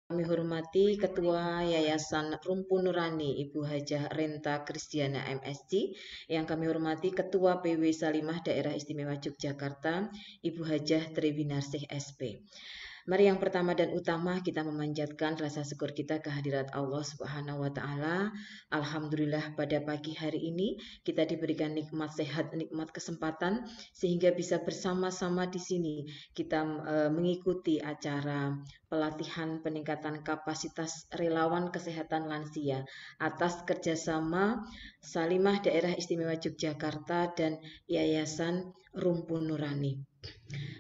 Kami hormati Ketua Yayasan Rumpun Nurani Ibu Hajah Renta Kristiana MSc, yang kami hormati Ketua PW Salimah Daerah Istimewa Yogyakarta Ibu Hajah Triwinarsih SP. Mari yang pertama dan utama kita memanjatkan rasa syukur kita kehadirat Allah Subhanahu wa taala. Alhamdulillah pada pagi hari ini kita diberikan nikmat sehat, nikmat kesempatan sehingga bisa bersama-sama di sini kita mengikuti acara pelatihan peningkatan kapasitas relawan kesehatan lansia atas kerjasama Salimah Daerah Istimewa Yogyakarta dan Yayasan Rumpun Nurani.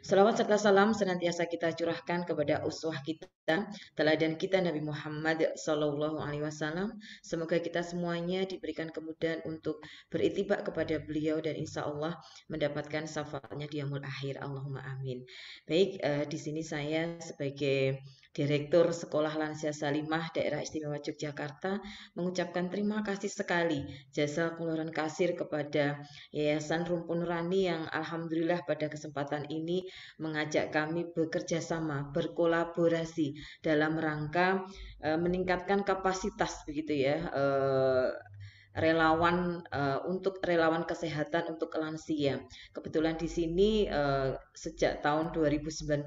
Salawat serta salam senantiasa kita curahkan kepada uswah kita, teladan kita Nabi Muhammad Sallallahu Alaihi Wasallam. Semoga kita semuanya diberikan kemudahan untuk beritibak kepada beliau dan insya Allah mendapatkan syafaatnya di yaumul akhir. Allahumma amin. Baik, di sini saya sebagai Direktur Sekolah Lansia Salimah Daerah Istimewa Yogyakarta mengucapkan terima kasih sekali jasa keluaran kasir kepada Yayasan Rumpun Nurani yang alhamdulillah pada kesempatan ini mengajak kami bekerja sama, berkolaborasi dalam rangka meningkatkan kapasitas begitu ya, relawan untuk relawan kesehatan untuk lansia. Kebetulan di sini sejak tahun 2019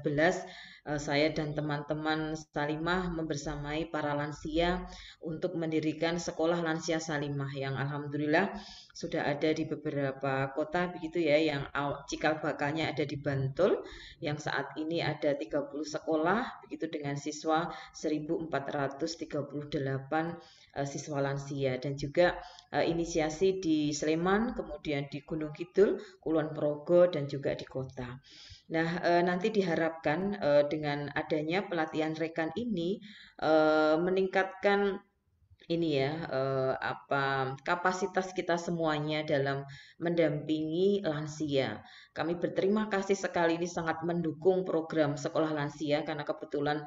saya dan teman-teman Salimah membersamai para lansia untuk mendirikan sekolah lansia Salimah yang alhamdulillah sudah ada di beberapa kota begitu ya, yang cikal bakalnya ada di Bantul, yang saat ini ada 30 sekolah begitu dengan siswa 1438 siswa lansia, dan juga inisiasi di Sleman, kemudian di Gunung Kidul, Kulon Progo, dan juga di kota. Nah, nanti diharapkan dengan adanya pelatihan rekan ini meningkatkan ini ya, kapasitas kita semuanya dalam mendampingi lansia. Kami berterima kasih sekali, ini sangat mendukung program sekolah lansia karena kebetulan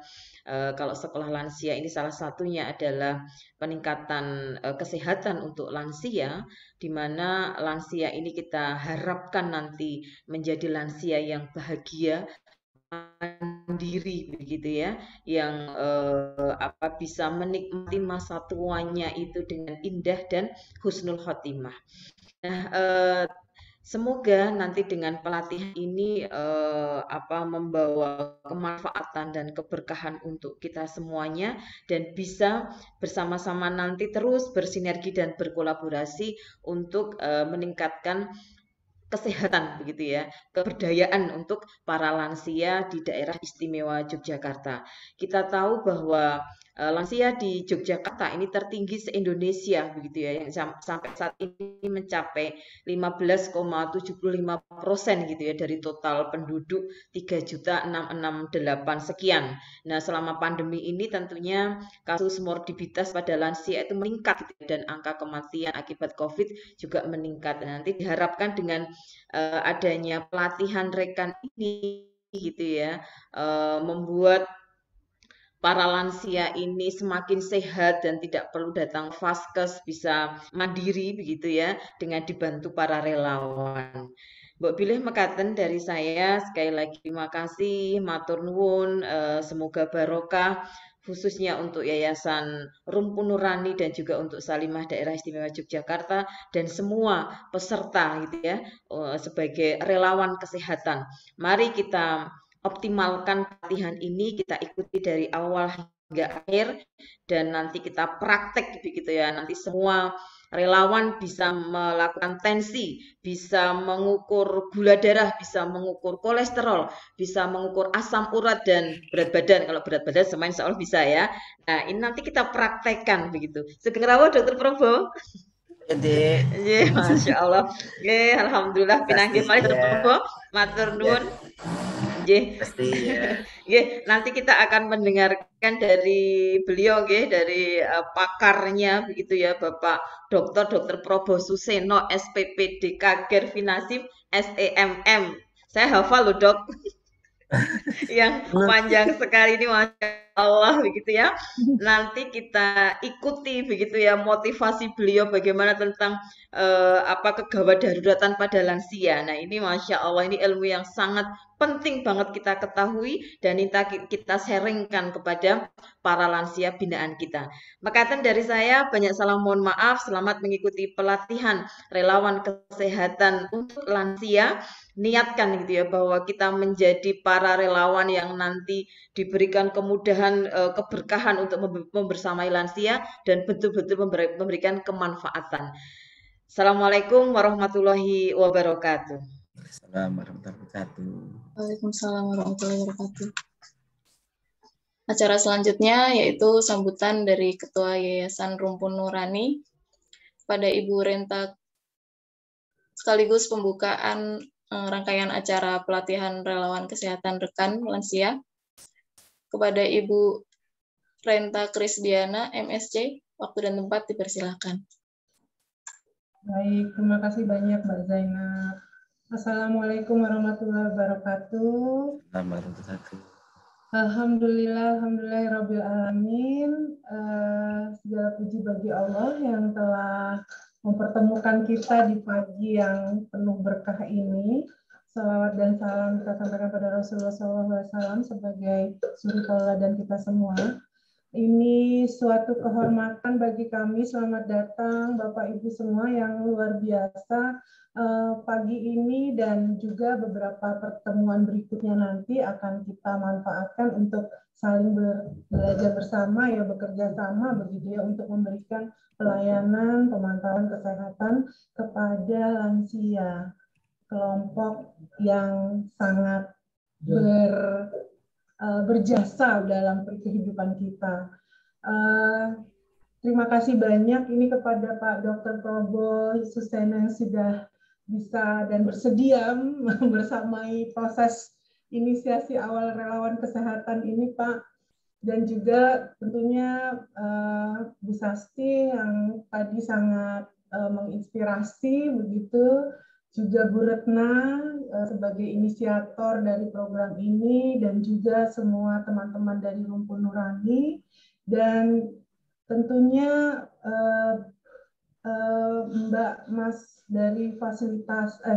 kalau sekolah lansia ini salah satunya adalah peningkatan kesehatan untuk lansia, di mana lansia ini kita harapkan nanti menjadi lansia yang bahagia, mandiri begitu ya, yang bisa menikmati masa tuanya itu dengan indah dan husnul khotimah. Nah, semoga nanti dengan pelatihan ini membawa kemanfaatan dan keberkahan untuk kita semuanya dan bisa bersama-sama nanti terus bersinergi dan berkolaborasi untuk meningkatkan kesehatan begitu ya, keberdayaan untuk para lansia di daerah istimewa Yogyakarta. Kita tahu bahwa lansia di Yogyakarta ini tertinggi se-Indonesia begitu ya, yang sampai saat ini mencapai 15,75% gitu ya dari total penduduk 3.668 sekian. Nah, selama pandemi ini tentunya kasus morbiditas pada lansia itu meningkat gitu, dan angka kematian akibat COVID juga meningkat. Nanti diharapkan dengan adanya pelatihan rekan ini gitu ya, membuat para lansia ini semakin sehat dan tidak perlu datang vaskes, bisa mandiri begitu ya dengan dibantu para relawan. Mbok Bilih mekaten dari saya, sekali lagi terima kasih, matur nuwun, semoga barokah khususnya untuk Yayasan Rumpun Nurani dan juga untuk Salimah Daerah Istimewa Yogyakarta dan semua peserta gitu ya, sebagai relawan kesehatan. Mari kita optimalkan pelatihan ini, kita ikuti dari awal hingga akhir dan nanti kita praktek begitu ya. Nanti semua relawan bisa melakukan tensi, bisa mengukur gula darah, bisa mengukur kolesterol, bisa mengukur asam urat dan berat badan. Kalau berat badan semua insya Allah bisa ya. Nah, ini nanti kita praktekkan begitu. Sugeng rawuh Dokter Probo. Jadi, Masya Allah. Alhamdulillah pinanggih malih Dokter Probo. Matur nuwun. Pasti ya. Nanti kita akan mendengarkan dari beliau, dari pakarnya begitu ya, Bapak Dr. Probo Suseno, SPPD Kager Finasim, SEMM. Saya hafal loh, Dok. Yang panjang sekali ini, Masya Allah begitu ya. Nanti kita ikuti begitu ya motivasi beliau bagaimana tentang kegawat daruratan pada lansia. Nah, ini Masya Allah, ini ilmu yang sangat penting banget kita ketahui dan kita sharingkan kepada para lansia binaan kita. Makatan dari saya, banyak salam mohon maaf, selamat mengikuti pelatihan relawan kesehatan untuk lansia. Niatkan gitu ya bahwa kita menjadi para relawan yang nanti diberikan kemudahan, keberkahan untuk membersamai lansia dan betul-betul memberikan kemanfaatan. Assalamualaikum warahmatullahi wabarakatuh. Assalamualaikum warahmatullahi wabarakatuh. Waalaikumsalam warahmatullahi wabarakatuh. Acara selanjutnya yaitu sambutan dari Ketua Yayasan Rumpun Nurani pada Ibu Renta, sekaligus pembukaan rangkaian acara pelatihan relawan kesehatan rekan lansia kepada Ibu Renta Krisdiana, MSc. Waktu dan tempat dipersilakan. Baik, terima kasih banyak Mbak Zainab. Assalamualaikum warahmatullahi wabarakatuh. Alhamdulillah, alhamdulillahirabbil alamin. Segala puji bagi Allah yang telah mempertemukan kita di pagi yang penuh berkah ini. Salawat dan salam kita sampaikan pada Rasulullah SAW sebagai suri tauladan kita semua. Ini suatu kehormatan bagi kami. Selamat datang Bapak Ibu semua yang luar biasa. Pagi ini dan juga beberapa pertemuan berikutnya nanti akan kita manfaatkan untuk saling belajar bersama, ya, bekerja sama begitu ya, untuk memberikan pelayanan pemantauan kesehatan kepada lansia, kelompok yang sangat berjasa dalam kehidupan kita. Terima kasih banyak ini kepada Pak Dr. Probo Susena yang sudah bisa dan bersedia bersamai proses inisiasi awal relawan kesehatan ini, Pak. Dan juga tentunya Bu Sasti yang tadi sangat menginspirasi begitu. Juga Bu Retna sebagai inisiator dari program ini, dan juga semua teman-teman dari Rumpun Nurani, dan tentunya Mbak Mas dari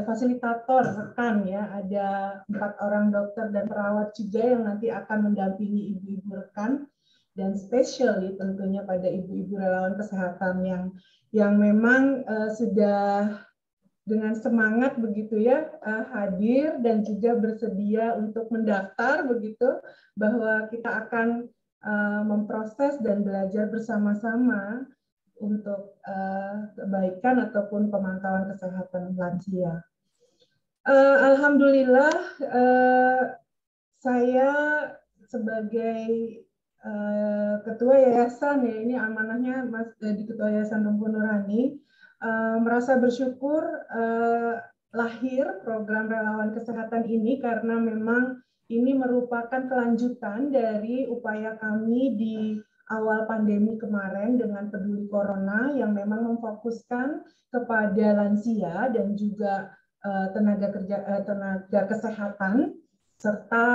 fasilitator rekan ya, ada 4 orang dokter dan perawat juga yang nanti akan mendampingi ibu-ibu rekan, dan spesial tentunya pada ibu-ibu relawan kesehatan yang memang sudah dengan semangat begitu ya hadir dan juga bersedia untuk mendaftar begitu, bahwa kita akan memproses dan belajar bersama-sama untuk kebaikan ataupun pemantauan kesehatan lansia. Alhamdulillah saya sebagai ketua yayasan, ya ini amanahnya Mas di Ketua Yayasan Rumpun Nurani, merasa bersyukur lahir program relawan kesehatan ini, karena memang ini merupakan kelanjutan dari upaya kami di awal pandemi kemarin dengan Peduli Corona yang memang memfokuskan kepada lansia dan juga tenaga kesehatan serta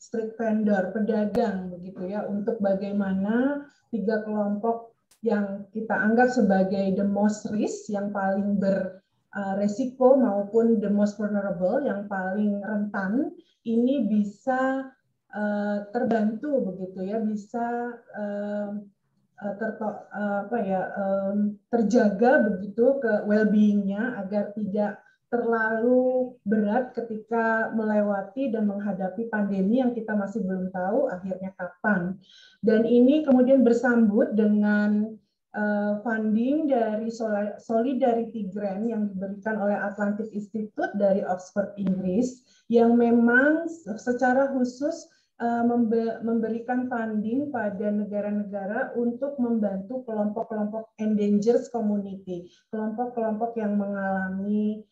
street vendor, pedagang begitu ya, untuk bagaimana 3 kelompok yang kita anggap sebagai the most risk, yang paling beresiko, maupun the most vulnerable, yang paling rentan, ini bisa terbantu begitu ya, bisa terjaga begitu ke well-being-nya agar tidak terlalu berat ketika melewati dan menghadapi pandemi yang kita masih belum tahu akhirnya kapan. Dan ini kemudian bersambut dengan funding dari Solidarity Grant yang diberikan oleh Atlantic Institute dari Oxford, Inggris, yang memang secara khusus memberikan funding pada negara-negara untuk membantu kelompok-kelompok endangered community, kelompok-kelompok yang mengalami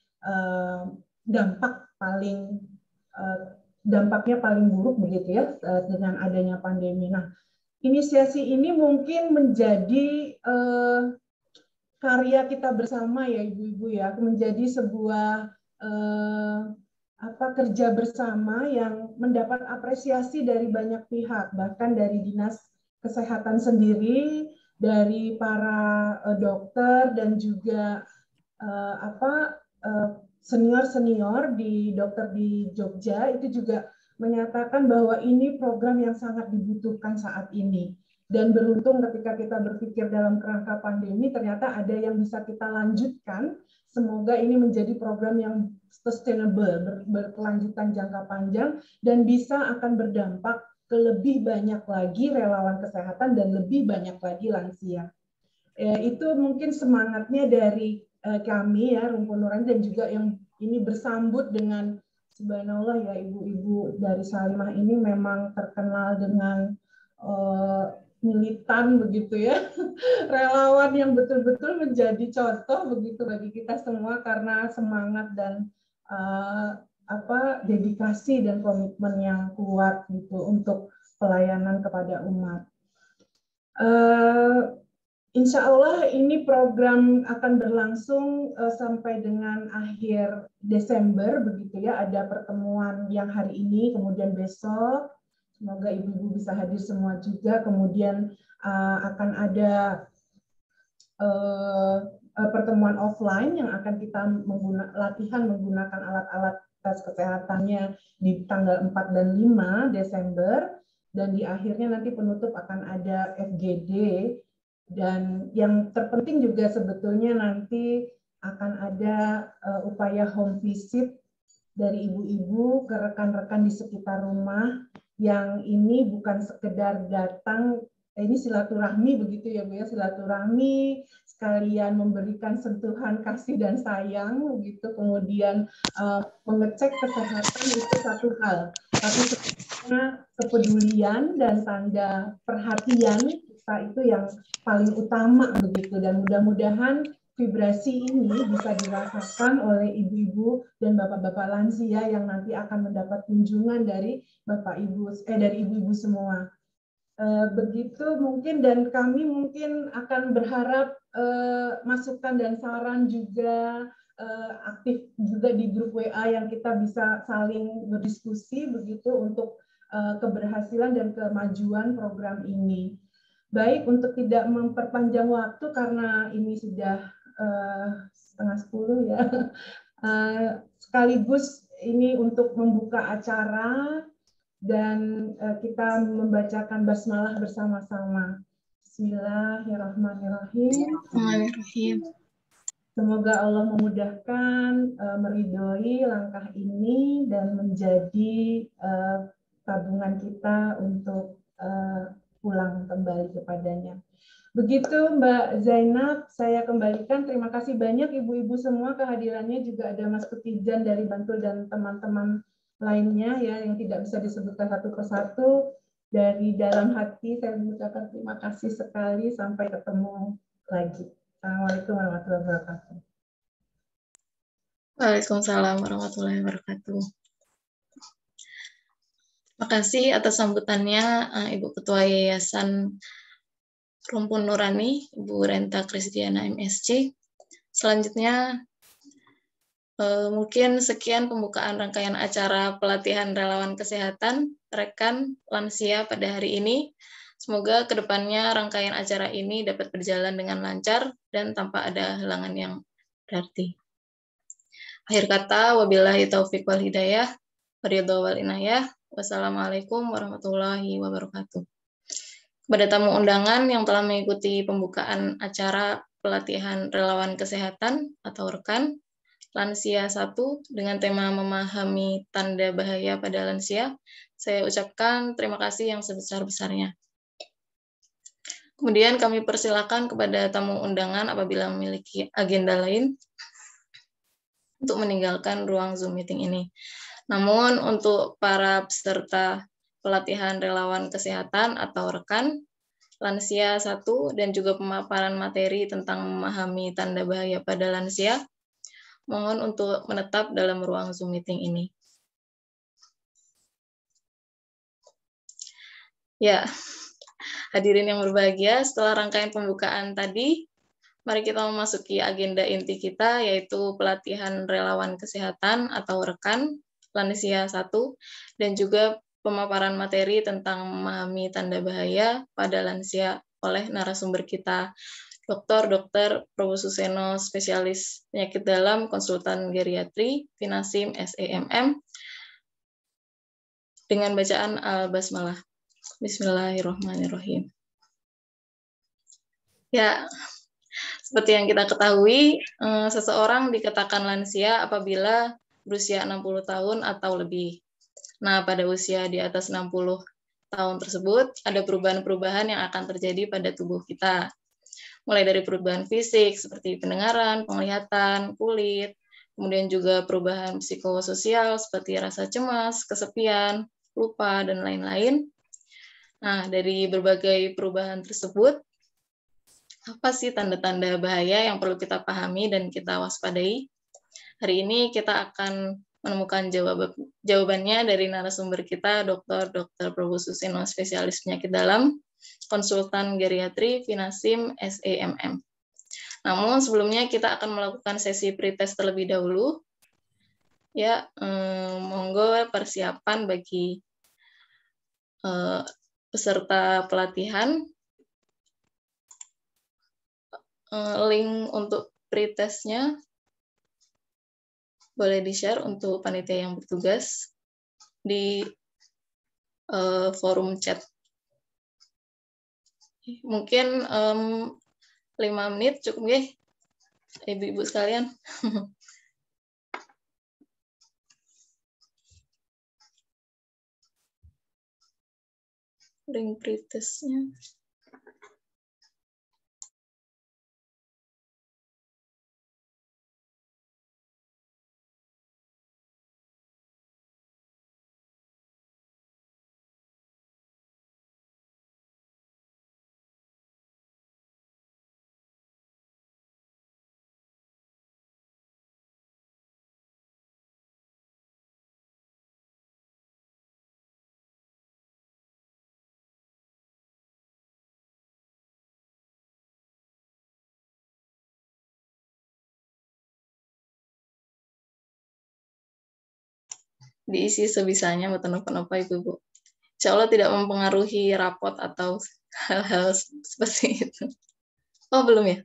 dampaknya paling buruk begitu ya dengan adanya pandemi. Nah, inisiasi ini mungkin menjadi karya kita bersama ya ibu-ibu ya, menjadi sebuah kerja bersama yang mendapat apresiasi dari banyak pihak, bahkan dari Dinas Kesehatan sendiri, dari para dokter, dan juga senior-senior di dokter di Jogja itu juga menyatakan bahwa ini program yang sangat dibutuhkan saat ini. Dan beruntung ketika kita berpikir dalam kerangka pandemi, ternyata ada yang bisa kita lanjutkan. Semoga ini menjadi program yang sustainable, berkelanjutan jangka panjang, dan bisa akan berdampak ke lebih banyak lagi relawan kesehatan dan lebih banyak lagi lansia. Itu mungkin semangatnya dari kami ya, Rumpun Nurani, dan juga yang ini bersambut dengan subhanallah ya, ibu-ibu dari Salimah ini memang terkenal dengan militan begitu ya, relawan yang betul-betul menjadi contoh begitu bagi kita semua karena semangat dan dedikasi dan komitmen yang kuat gitu untuk pelayanan kepada umat. Insya Allah ini program akan berlangsung sampai dengan akhir Desember begitu ya. Ada pertemuan yang hari ini, kemudian besok. Semoga ibu-ibu bisa hadir semua juga. Kemudian akan ada pertemuan offline yang akan kita latihan menggunakan alat-alat tes kesehatannya di tanggal 4 dan 5 Desember. Dan di akhirnya nanti penutup akan ada FGD. Dan yang terpenting juga sebetulnya nanti akan ada upaya home visit dari ibu-ibu ke rekan-rekan di sekitar rumah, yang ini bukan sekedar datang, ini silaturahmi begitu ya Bu ya, silaturahmi sekalian memberikan sentuhan kasih dan sayang begitu, kemudian mengecek kesehatan itu satu hal, tapi sebenarnya kepedulian dan tanda perhatian kita itu yang paling utama begitu. Dan mudah-mudahan vibrasi ini bisa dirasakan oleh ibu-ibu dan bapak-bapak lansia yang nanti akan mendapat kunjungan dari dari ibu-ibu semua. Begitu mungkin, dan kami mungkin akan berharap masukan dan saran juga aktif juga di grup WA yang kita bisa saling berdiskusi begitu untuk keberhasilan dan kemajuan program ini. Baik, untuk tidak memperpanjang waktu karena ini sudah 9:30 ya. Sekaligus ini untuk membuka acara dan kita membacakan basmalah bersama-sama. Bismillahirrahmanirrahim. Semoga Allah memudahkan, meridhoi langkah ini dan menjadi tabungan kita untuk pulang kembali kepadanya. Begitu Mbak Zainab, saya kembalikan. Terima kasih banyak ibu-ibu semua kehadirannya, juga ada Mas Ketijan dari Bantul dan teman-teman lainnya ya yang tidak bisa disebutkan satu persatu. Dari dalam hati saya mengucapkan terima kasih sekali, sampai ketemu lagi. Assalamualaikum warahmatullahi wabarakatuh. Waalaikumsalam warahmatullahi wabarakatuh. Terima kasih atas sambutannya Ibu Ketua Yayasan Rumpun Nurani, Ibu Renta Kristiana MSC. Selanjutnya, mungkin sekian pembukaan rangkaian acara pelatihan relawan kesehatan rekan lansia pada hari ini. Semoga kedepannya rangkaian acara ini dapat berjalan dengan lancar dan tanpa ada halangan yang berarti. Akhir kata, wabillahi taufiq wal hidayah, waridho wal inayah. Wassalamualaikum warahmatullahi wabarakatuh. Kepada tamu undangan yang telah mengikuti pembukaan acara pelatihan relawan kesehatan atau rekan lansia 1 dengan tema memahami tanda bahaya pada lansia, saya ucapkan terima kasih yang sebesar-besarnya. Kemudian kami persilakan kepada tamu undangan apabila memiliki agenda lain untuk meninggalkan ruang Zoom meeting ini. Namun untuk para peserta pelatihan relawan kesehatan atau rekan lansia 1 dan juga pemaparan materi tentang memahami tanda bahaya pada lansia, mohon untuk menetap dalam ruang Zoom meeting ini. Ya, hadirin yang berbahagia, setelah rangkaian pembukaan tadi, mari kita memasuki agenda inti kita, yaitu pelatihan relawan kesehatan atau rekan lansia 1 dan juga pemaparan materi tentang memahami tanda bahaya pada lansia oleh narasumber kita Dr. Probo Suseno, spesialis penyakit dalam, konsultan geriatri, Finasim, SEMM, dengan bacaan Al-Basmalah. Bismillahirrahmanirrahim. Ya, seperti yang kita ketahui, seseorang dikatakan lansia apabila berusia 60 tahun atau lebih. Nah, pada usia di atas 60 tahun tersebut, ada perubahan-perubahan yang akan terjadi pada tubuh kita. Mulai dari perubahan fisik seperti pendengaran, penglihatan, kulit, kemudian juga perubahan psikososial seperti rasa cemas, kesepian, lupa, dan lain-lain. Nah, dari berbagai perubahan tersebut, apa sih tanda-tanda bahaya yang perlu kita pahami dan kita waspadai? Hari ini kita akan menemukan jawabannya dari narasumber kita, Dr. Probo Suseno, spesialis penyakit dalam, konsultan geriatri, Finasim, SEMM. Namun sebelumnya kita akan melakukan sesi pretest terlebih dahulu. Ya, monggo persiapan bagi peserta pelatihan. Link untuk pretestnya boleh di-share untuk panitia yang bertugas di forum chat. Mungkin 5 menit cukup ya, ibu-ibu sekalian. Link pretestnya. Diisi sebisanya, apa Ibu-ibu. Insya Allah tidak mempengaruhi rapot atau hal-hal seperti itu. Oh, belum ya?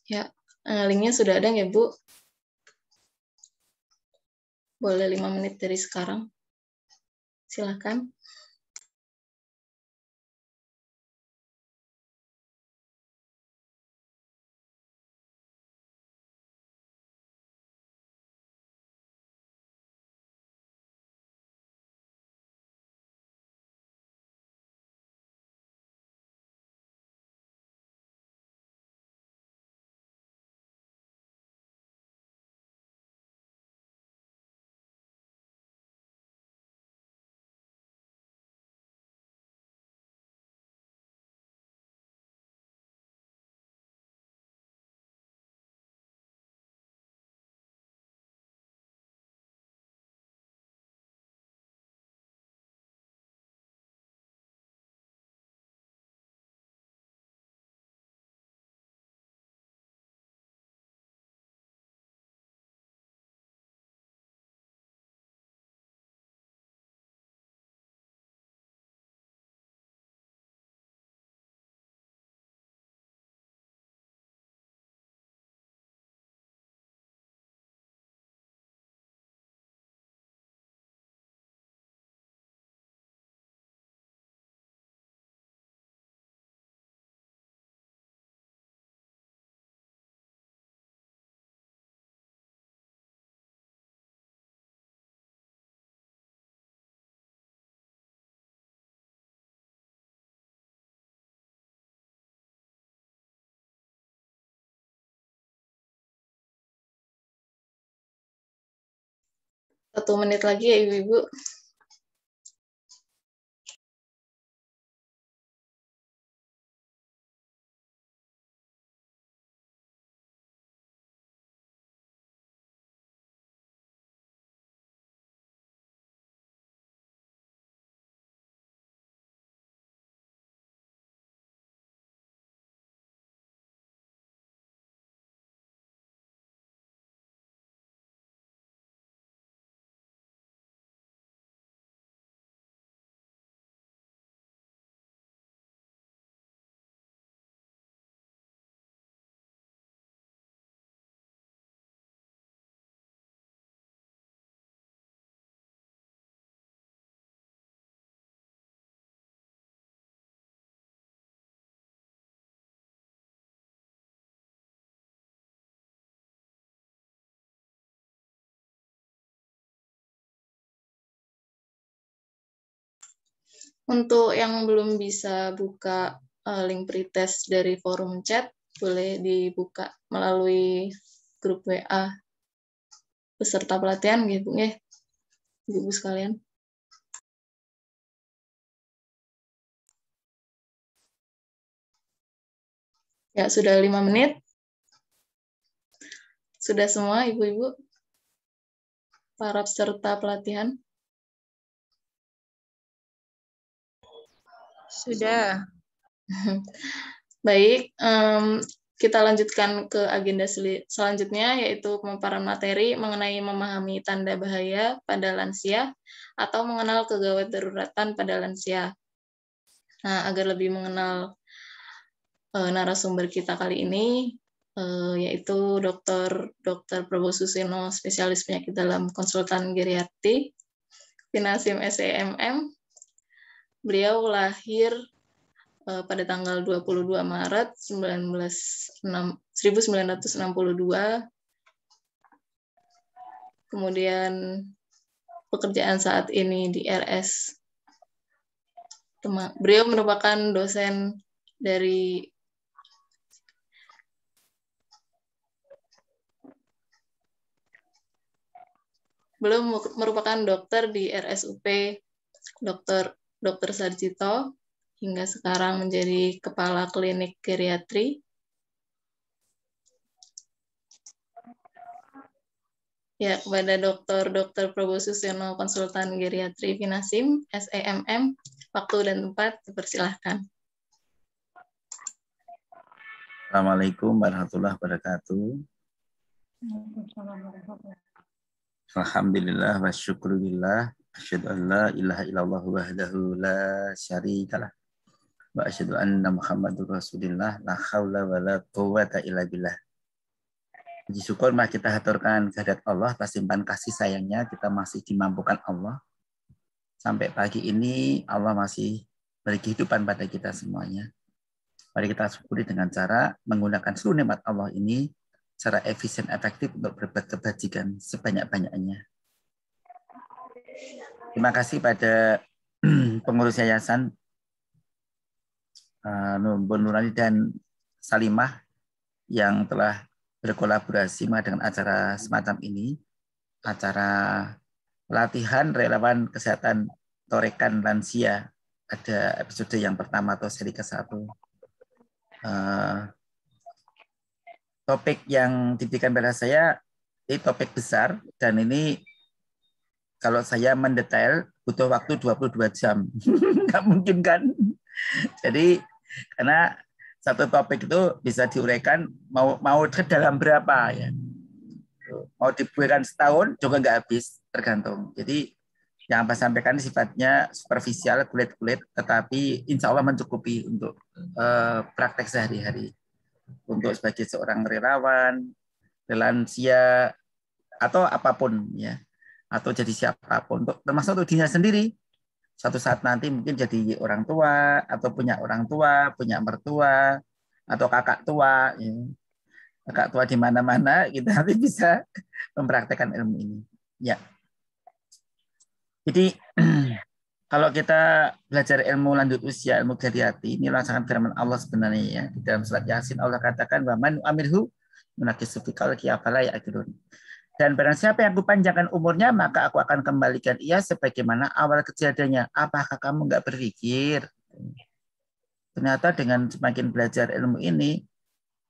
Ya, linknya sudah ada ya, Bu? Boleh 5 menit dari sekarang. Silakan. 1 menit lagi ya Ibu-Ibu. Untuk yang belum bisa buka link pretest dari forum chat, boleh dibuka melalui grup WA peserta pelatihan gitu nggih, Ibu sekalian. Ya, sudah 5 menit. Sudah semua Ibu-Ibu para peserta pelatihan? Sudah. Baik, kita lanjutkan ke agenda selanjutnya, yaitu pemaparan materi mengenai memahami tanda bahaya pada lansia atau mengenal kegawat daruratan pada lansia. Nah, agar lebih mengenal narasumber kita kali ini, yaitu Dr. Prabowo Suseno, spesialis penyakit dalam konsultan geriatri, Finasim SEMM. Beliau lahir pada tanggal 22 Maret 1962. Kemudian pekerjaan saat ini di RS. Beliau merupakan dosen dari merupakan dokter di RSUP Dr. Sarjito, hingga sekarang menjadi kepala klinik geriatri. Ya, kepada Dr. Prabowo Suseno, konsultan geriatri Finasim SEMM, waktu dan tempat dipersilahkan. Assalamualaikum warahmatullahi wabarakatuh. Alhamdulillah wa syukurillah. Asyhadu an la ilaha illallah wahdahu la syarikalah. Wa asyhadu anna Muhammadur Rasulullah la haula wa la quwwata illa billah. Puji syukur mari kita haturkan kehadirat Allah atas limpahan kasih sayangnya, kita masih dimampukan Allah. Sampai pagi ini Allah masih beri kehidupan pada kita semuanya. Mari kita syukuri dengan cara menggunakan seluruh nikmat Allah ini secara efisien efektif untuk berbuat kebajikan sebanyak-banyaknya. Terima kasih pada pengurus yayasan Bu Nurani dan Salimah yang telah berkolaborasi dengan acara semacam ini, acara pelatihan relawan kesehatan Torekan Lansia. Ada episode yang pertama atau seri ke-1. Topik yang diberikan pada saya ini topik besar, dan ini kalau saya mendetail butuh waktu 22 jam. Nggak mungkin kan? Jadi karena satu topik itu bisa diuraikan mau ke dalam berapa ya. Mau dibuatkan setahun juga nggak habis, tergantung. Jadi yang saya sampaikan sifatnya superficial, kulit-kulit, tetapi insya Allah mencukupi untuk praktek sehari-hari. Untuk sebagai seorang relawan, lansia, atau apapun ya, atau jadi siapapun, termasuk untuk dirinya sendiri. Suatu saat nanti mungkin jadi orang tua, atau punya orang tua, punya mertua, atau kakak tua. Ya. Kakak tua di mana-mana, kita nanti bisa mempraktekkan ilmu ini. Ya. Jadi kalau kita belajar ilmu lanjut usia, ilmu geriatri, ini sangat firman Allah sebenarnya ya. Di dalam surat Yasin Allah katakan, "Wa man amirhu munaqisu fi khalqi afala ya'qilun." Dan barang siapa yang kupanjangkan umurnya, maka aku akan kembalikan ia sebagaimana awal kejadiannya. Apakah kamu nggak berpikir? Ternyata dengan semakin belajar ilmu ini,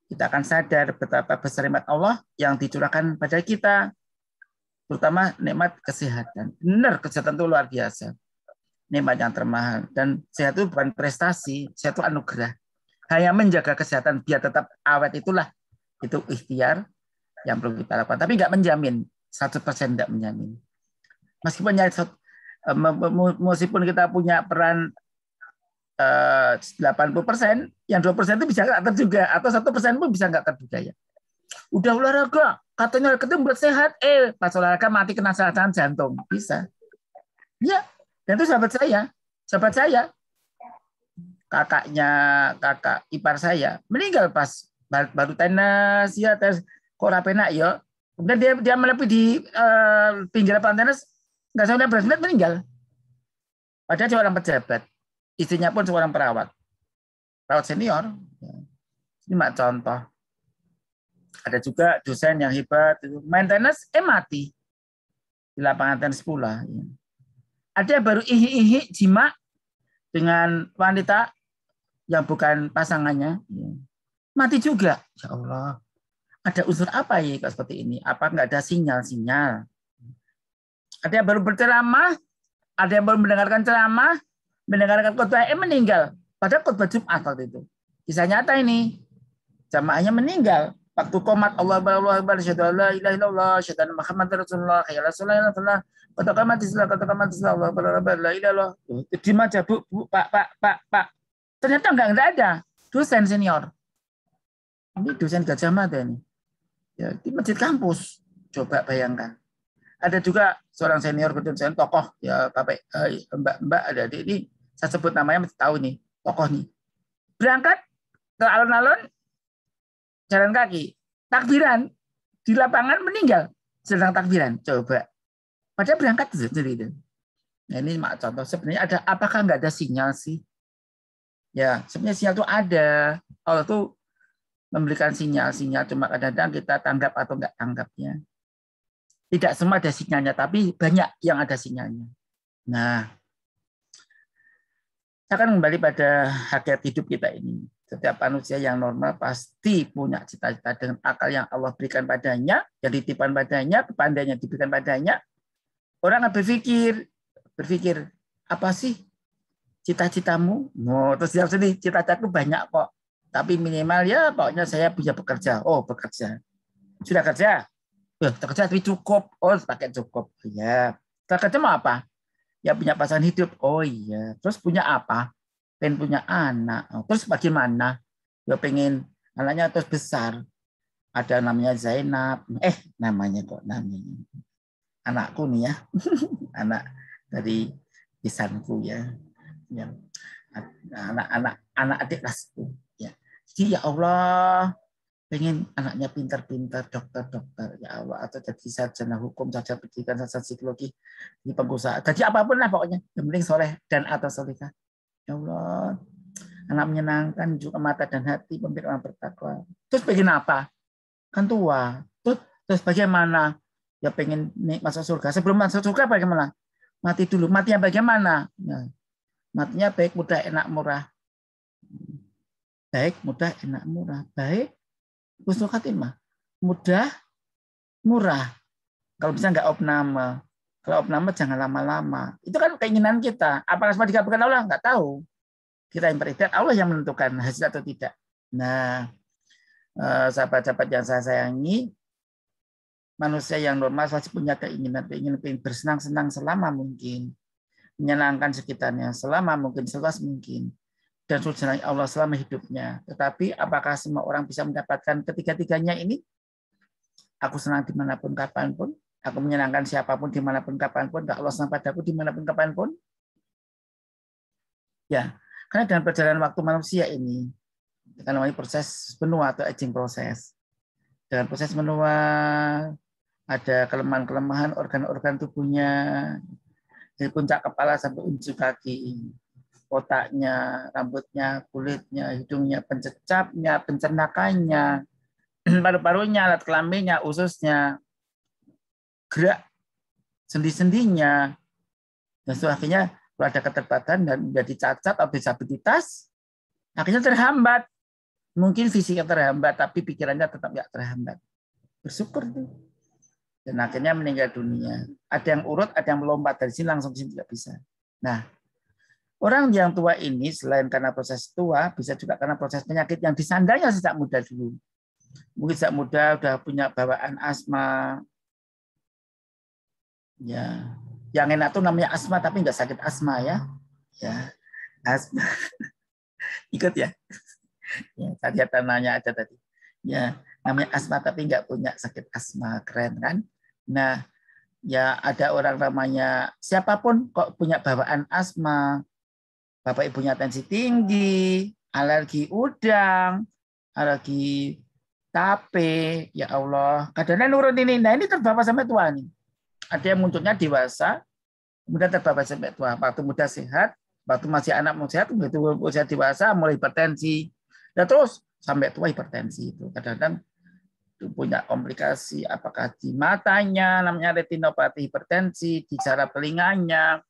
kita akan sadar betapa besar nikmat Allah yang dicurahkan pada kita. Terutama nikmat kesehatan. Benar, kesehatan itu luar biasa. Nikmat yang termahal. Dan sehat itu bukan prestasi, sehat itu anugerah. Hanya menjaga kesehatan biar tetap awet itulah. Itu ikhtiar yang perlu kita lakukan. Tapi nggak menjamin. 100% nggak menjamin. Meskipun kita punya peran 80%, yang 2% itu bisa nggak terduga. Atau 1% pun bisa nggak terduga ya. Udah olahraga, katanya ketemu buat sehat, pas olahraga mati kena serangan jantung. Bisa. Ya, dan itu sahabat saya. Kakak ipar saya meninggal pas baru tenis ya, tes korapena ya. Kemudian dia melepuh di pinggir lapangan tenis, nggak sampai 15 menit meninggal. Padahal seorang pejabat, istrinya pun seorang perawat senior. Ini mak contoh. Ada juga dosen yang hebat, main tenis, mati di lapangan tenis pula. Ada yang baru ihi jima dengan wanita yang bukan pasangannya, mati juga. Ya Allah, ada unsur apa ya kalau seperti ini? Apa nggak ada sinyal-sinyal? Ada yang baru berceramah, ada yang baru mendengarkan ceramah, mendengarkan khotbah, meninggal. Padahal khotbah Jumat waktu itu. Kisah nyata ini, jamaahnya meninggal. Waktu qomat Allah Akbar, asyhadu an la ilaha illallah, asyhadu anna Muhammadar Rasulullah, hayya 'alas shalah, kata qamat Islam, Allah Akbar, la ilaha illallah. Di aja, Bu, Pak. Ternyata enggak ada. Dosen senior. Ini dosen Gajah Mada ini. Ya, di masjid kampus. Coba bayangkan. Ada juga seorang senior dosen tokoh ya, Mbak ada ini, saya sebut namanya mesti tahu nih, tokoh nih. Berangkat ke alun-alun jalan kaki, takbiran di lapangan meninggal sedang takbiran. Coba, padahal berangkat sendiri itu. Nah, ini mak contoh sebenarnya ada. Apakah nggak ada sinyal sih? Ya, sebenarnya sinyal itu ada. Allah tuh memberikan sinyal-sinyal, cuma kadang-kadang kita tanggap atau nggak tanggapnya. Tidak semua ada sinyalnya, tapi banyak yang ada sinyalnya. Nah, saya akan kembali pada hakikat hidup kita ini. Setiap manusia yang normal pasti punya cita-cita dengan akal yang Allah berikan padanya, yang dititipkan padanya, kepandaian yang diberikan padanya. Orang akan berpikir, apa sih cita-citamu? Terus jawab sendiri, cita-citaku banyak kok. Tapi minimal ya pokoknya saya bisa bekerja. Oh, bekerja. Sudah kerja? Kerja tapi cukup. Oh, pakai cukup. Ya. Kerja mau apa? Ya punya pasangan hidup. Oh iya. Terus punya apa? Pengen punya anak. Terus bagaimana? Ya pengen anaknya terus besar. Ada namanya Zainab. Namanya anakku nih ya. Anak dari pisanku ya. Anak adik kelasku. Ya. Jadi ya Allah, pengen anaknya pintar-pintar, dokter-dokter, ya Allah, atau jadi sarjana hukum, sarjana pendidikan, sarjana psikologi, di pengusaha. Jadi apapun lah pokoknya, yang penting soleh dan atau solehah. Ya Allah, anak menyenangkan juga mata dan hati, pemimpin orang bertakwa. Terus pengen apa? Kan tua. Terus bagaimana? Ya pengen masuk surga. Sebelum masuk surga bagaimana? Mati dulu. Matinya bagaimana? Nah, matinya baik, mudah, enak, murah. Baik, mudah, enak, murah. Baik, husnul khatimah. Mudah, murah. Kalau bisa nggak opname. Kalau opname jangan lama-lama. Itu kan keinginan kita. Apakah semua dikabulkan Allah? Nggak tahu. Kita yang berikhtiar, Allah yang menentukan hasil atau tidak. Nah, sahabat-sahabat yang saya sayangi, manusia yang normal pasti punya keinginan bersenang-senang selama mungkin. Menyenangkan sekitarnya selama mungkin, seluas mungkin. Dan surga Allah selama hidupnya. Tetapi apakah semua orang bisa mendapatkan ketiga-tiganya ini? Aku senang dimanapun, kapanpun. Aku menyenangkan siapapun, dimanapun, kapanpun. Allah senang padaku, dimanapun, kapanpun. Ya, karena dengan perjalanan waktu manusia ini, dengan namanya proses benua atau aging proses. Dengan proses benua, ada kelemahan-kelemahan organ-organ tubuhnya, dari puncak kepala sampai ujung kaki. Otaknya, rambutnya, kulitnya, hidungnya, pencecapnya, pencernakannya, paru-parunya, alat kelaminnya, ususnya, gerak sendi-sendinya. Dan akhirnya kalau ada keterbatasan dan menjadi cacat atau disabilitas, akhirnya terhambat. Mungkin fisiknya terhambat, tapi pikirannya tetap nggak terhambat. Bersyukur tuh. Dan akhirnya meninggal dunia. Ada yang urut, ada yang melompat dari sini langsung sini tidak bisa. Nah, orang yang tua ini selain karena proses tua, bisa juga karena proses penyakit yang disandanya sejak muda dulu. Mungkin sejak muda udah punya bawaan asma. Ya, yang enak tuh namanya asma tapi nggak sakit asma ya. Ya, asma. Ikut ya. Ya, tadi ada nanya aja tadi. Ya, namanya asma tapi nggak punya sakit asma, keren kan? Nah, ya ada orang namanya siapapun kok punya bawaan asma, bapak ibunya tensi tinggi, alergi udang, alergi tape, ya Allah, kadang-kadang nurun ini. Nah ini terbawa sampai tua nih. Ada yang munculnya dewasa, kemudian terbawa sampai tua. Waktu muda sehat, waktu masih anak mau sehat, begitu usia dewasa mulai hipertensi. Dan terus sampai tua hipertensi itu. Kadang-kadang punya komplikasi apakah di matanya namanya retinopati hipertensi, di saraf telinganya,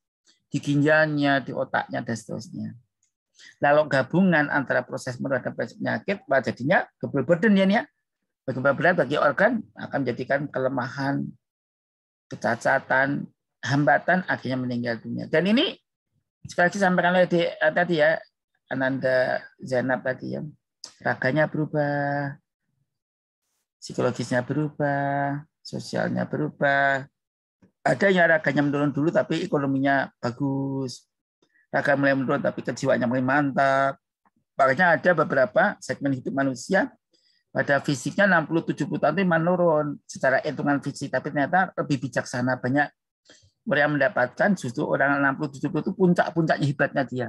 di ginjalnya, di otaknya dan seterusnya. Lalu gabungan antara proses menular dan proses penyakit, jadinya double burden ya. Double berat bagi organ akan menjadikan kelemahan, kecacatan, hambatan, akhirnya meninggal dunia. Dan ini sekali lagi sampaikan oleh tadi ya, Ananda Zainab tadi ya, raganya berubah, psikologisnya berubah, sosialnya berubah. Ada yang raganya menurun dulu tapi ekonominya bagus. Raga mulai menurun tapi kejiwaannya mulai mantap. Makanya ada beberapa segmen hidup manusia pada fisiknya 60-70 tahun itu menurun secara hitungan fisik, tapi ternyata lebih bijaksana. Banyak orang yang mendapatkan justru orang 60-70 itu puncak-puncaknya hebatnya dia.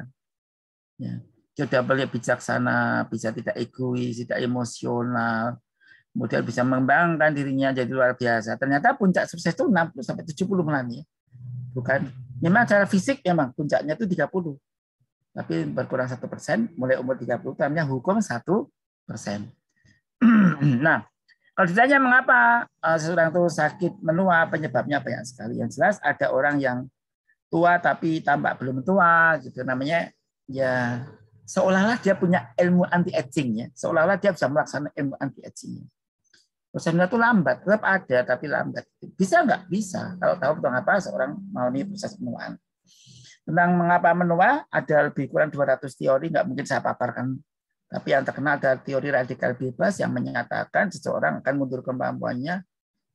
Ya. Dia sudah boleh bijaksana, bisa tidak egois, tidak emosional, kemudian bisa mengembangkan dirinya jadi luar biasa. Ternyata puncak sukses itu 60-70 malah ya. Bukan, memang secara fisik memang puncaknya itu 30. Tapi berkurang 1%, mulai umur 30 namanya hukum 1%. Nah, kalau ditanya mengapa seseorang itu sakit menua, penyebabnya banyak sekali. Yang jelas ada orang yang tua tapi tampak belum tua, gitu namanya ya seolah-olah dia punya ilmu anti aging ya, seolah-olah dia bisa melaksanakan ilmu anti aging. Prosesnya itu lambat, tetap ada tapi lambat. Bisa nggak? Bisa. Kalau tahu tentang apa seorang mau nih proses penuaan. Tentang mengapa menua ada lebih kurang 200 teori, nggak mungkin saya paparkan. Tapi yang terkenal ada teori radikal bebas yang menyatakan seseorang akan mundur kemampuannya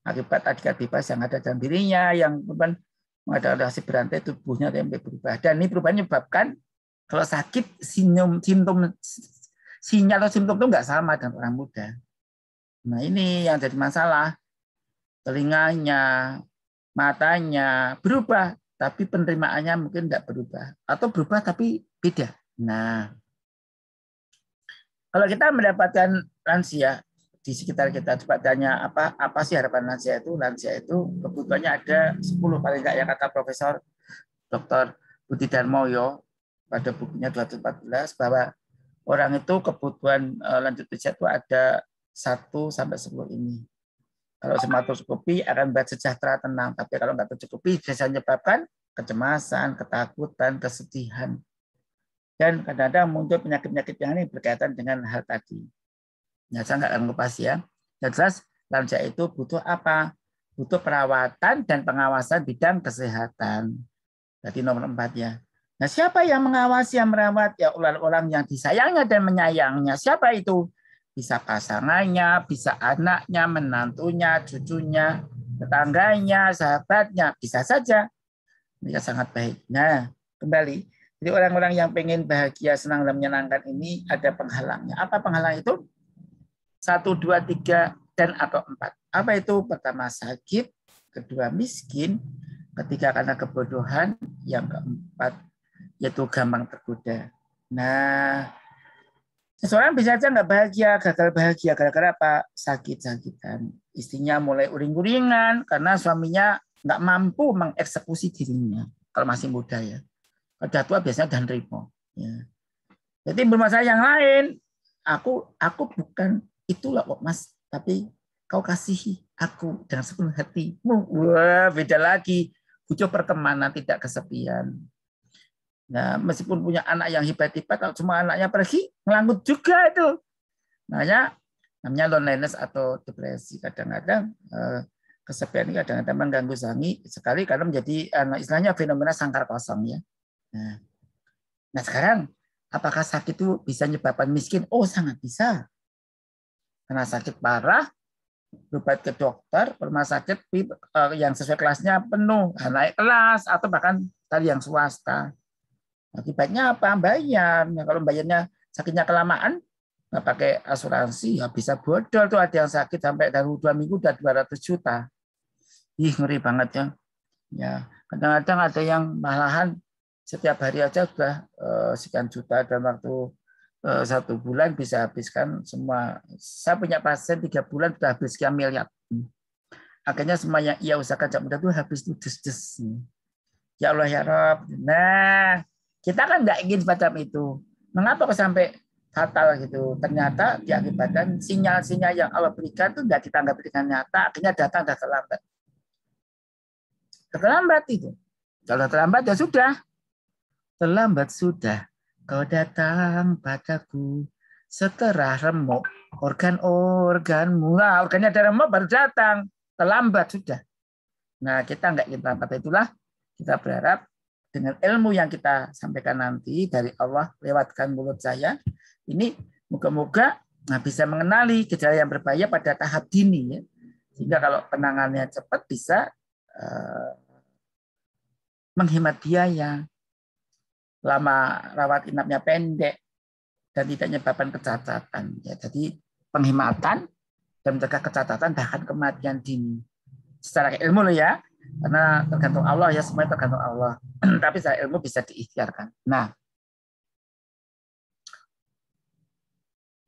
akibat radikal bebas yang ada dalam dirinya, yang kemudian mengadaptasi berantai tubuhnya yang berubah. Dan ini perubahannya menyebabkan kalau sakit sinyal atau simptom itu nggak sama dengan orang muda. Nah ini yang jadi masalah. Telinganya, matanya berubah, tapi penerimaannya mungkin tidak berubah. Atau berubah tapi beda. Nah, kalau kita mendapatkan lansia di sekitar kita, coba tanya apa sih harapan lansia itu? Lansia itu kebutuhannya ada 10 paling nggak, yang kata Profesor Dr. Budi Darmoyo pada bukunya 214 bahwa orang itu kebutuhan lanjut usia itu ada 1-10 ini. Kalau semua tercukupi akan bersejahtera tenang, tapi kalau nggak tercukupi bisa menyebabkan kecemasan, ketakutan, kesedihan. Dan kadang-kadang muncul penyakit-penyakit yang ini berkaitan dengan hal tadi. Ya, saya nggak akan kupas ya. Yang jelas lansia itu butuh apa? Butuh perawatan dan pengawasan bidang kesehatan. Jadi nomor 4 ya. Nah, siapa yang mengawasi, yang merawat? Ya orang-orang yang disayangnya dan menyayangnya. Siapa itu? Bisa pasangannya, bisa anaknya, menantunya, cucunya, tetangganya, sahabatnya, bisa saja. Mereka sangat baik. Nah, kembali. Jadi orang-orang yang pengen bahagia, senang, dan menyenangkan ini ada penghalangnya. Apa penghalang itu? 1, 2, 3, dan atau 4. Apa itu? Pertama sakit, kedua miskin, ketiga karena kebodohan, yang keempat yaitu gampang tergoda. Nah, seseorang bisa aja nggak bahagia, gagal bahagia gara-gara apa? Sakit-sakitan. Istrinya mulai uring-uringan karena suaminya nggak mampu mengeksekusi dirinya. Kalau masih muda ya. Kalau udah tua biasanya udah nerimo. Ya. Jadi bermasalah yang lain. Aku bukan itulah kok Mas. Tapi kau kasihi aku dengan sepenuh hatimu. Wah, beda lagi. Butuh pertemanan, tidak kesepian. Nah, meskipun punya anak yang hebat-hebat, kalau semua anaknya pergi, ngelangut juga itu. Namanya loneliness atau depresi. Kadang-kadang kesepian ini kadang-kadang mengganggu sekali karena menjadi istilahnya fenomena sangkar kosong ya. Nah sekarang apakah sakit itu bisa menyebabkan miskin? Oh sangat bisa. Karena sakit parah, berobat ke dokter, rumah sakit yang sesuai kelasnya penuh, naik kelas atau bahkan tadi yang swasta. Akibatnya apa? Bayar. Nah, kalau bayarnya sakitnya kelamaan, nggak pakai asuransi, ya bisa bodol tuh. Ada yang sakit sampai dari 2 minggu udah 200 juta. Ih ngeri banget ya. Ya kadang-kadang ada yang malahan setiap hari aja sudah sekian juta dalam waktu 1 bulan bisa habiskan semua. Saya punya pasien 3 bulan sudah habis sekian miliar. Akhirnya semuanya ia usahakan sejak muda itu habis itu des-des. Ya Allah ya Rob. Nah kita kan nggak ingin semacam itu. Mengapa kok sampai fatal gitu? Ternyata diakibatkan sinyal-sinyal yang Allah berikan itu nggak kita anggap dengan nyata. Akhirnya datang dah terlambat. Terlambat itu. Kalau terlambat ya sudah. Terlambat sudah. Kau datang padaku setelah remuk organ-organmu. Nah, organnya ada remuk baru datang. Terlambat sudah. Nah, kita nggak ingin terlambat. Itulah kita berharap dengan ilmu yang kita sampaikan nanti dari Allah lewatkan mulut saya, ini moga-moga bisa mengenali gejala yang berbahaya pada tahap dini ya. Sehingga kalau penanganannya cepat bisa menghemat biaya, lama rawat inapnya pendek, dan tidak menyebabkan kecacatan. Ya, jadi penghematan dan mencegah kecacatan bahkan kematian dini. Secara ilmu loh ya, karena tergantung Allah ya, semuanya tergantung Allah. Tapi secara ilmu bisa diikhtiarkan. Nah,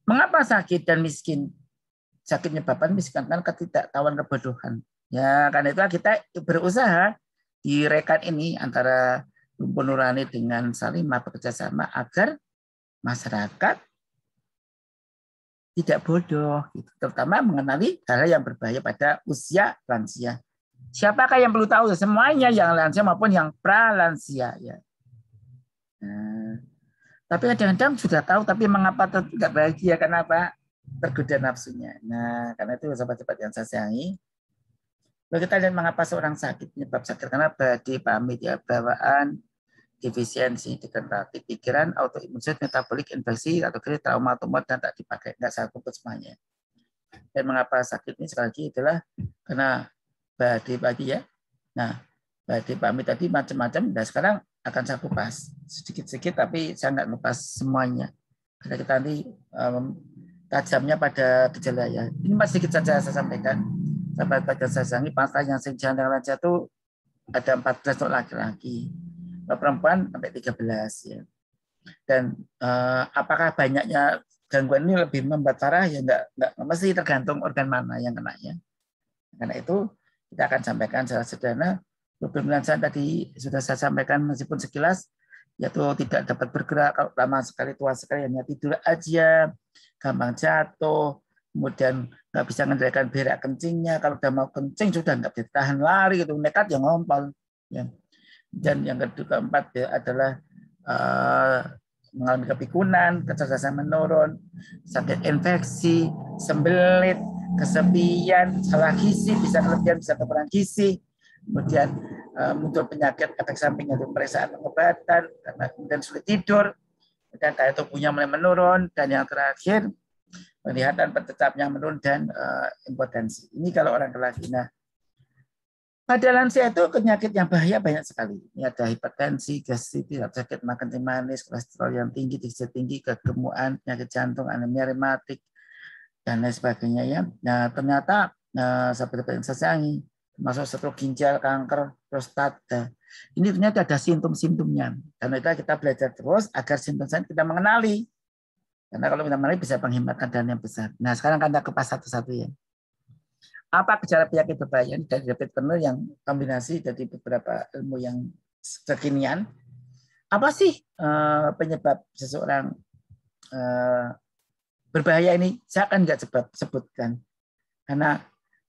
mengapa sakit dan miskin? Sakit menyebabkan miskin kan ketidaktahuan, kebodohan. Ya, karena itu kita berusaha di rekan ini antara Rumpun Nurani dengan Salimah bekerja sama agar masyarakat tidak bodoh, gitu. Terutama mengenali hal yang berbahaya pada usia lansia. Siapakah yang perlu tahu? Semuanya, yang lansia maupun yang pralansia. Ya. Nah, tapi kadang-kadang sudah tahu, tapi mengapa tidak bahagia? Kenapa? Tergoda nafsunya. Nah, karena itu sahabat-sahabat yang saya sayangi, kalau kita lihat mengapa seorang sakit, penyebab sakit karena badi, pamit, ya, bawaan, defisiensi, degeneratif pikiran, autoimun, metabolik, infeksi, atau trauma, tumor, dan tak dipakai. Nggak saya kumpul semuanya. Dan mengapa sakit ini sekali lagi adalah karena badi ya. Nah, badi pamit tadi macam-macam. Dan sekarang akan saya kupas sedikit-sedikit, tapi saya nggak kupas semuanya. Karena kita nanti tajamnya pada gejala ya. Ini masih sedikit saja saya sampaikan. Sahabat baca saya sayangi, pasal yang senjata dan lansia itu ada 14 untuk laki-laki, perempuan sampai 13 ya. Dan apakah banyaknya gangguan ini lebih membuat parah ya enggak mesti, tergantung organ mana yang kena ya. Karena itu kita akan sampaikan secara sederhana. Problem lansia tadi sudah saya sampaikan meskipun sekilas, yaitu tidak dapat bergerak, kalau lama sekali, tua sekali, hanya tidur aja, gampang jatuh, kemudian nggak bisa mengendalikan berak kencingnya, kalau udah mau kencing sudah nggak bisa tahan lari, gitu, nekat yang ngompol. Ya. Dan yang keempat ya, adalah mengalami kepikunan, kecerdasan menurun, sakit infeksi, sembelit, kesepian, salah gizi, bisa kelebihan, bisa kekurangan gizi, kemudian muncul penyakit efek samping dari pemeriksaan pengobatan, karena kemudian sulit tidur, dan daya tubuhnya mulai menurun, dan yang terakhir penglihatan pentetapnya menurun dan impotensi. Ini kalau orang lelaki. Nah, pada lansia itu penyakit yang bahaya banyak sekali. Ini ada hipertensi, gastritis, sakit makan kencing manis, kolesterol yang tinggi, diabetes tinggi, kegemukan, penyakit jantung, anemia rematik, dan lain sebagainya ya. Nah, ternyata seperti yang saya sayangi, termasuk stroke ginjal, kanker, prostat. Ini ternyata ada simptom-simptomnya. Karena itu kita belajar terus agar simptom-simptom kita mengenali. Karena kalau kita mengenali bisa menghematan dana yang besar. Nah, sekarang kita kupas satu-satu ya. Apa gejala penyakit berbahaya dari David Penner yang kombinasi dari beberapa ilmu yang kekinian? Apa sih penyebab seseorang berbahaya ini? Saya akan nggak sebutkan. Karena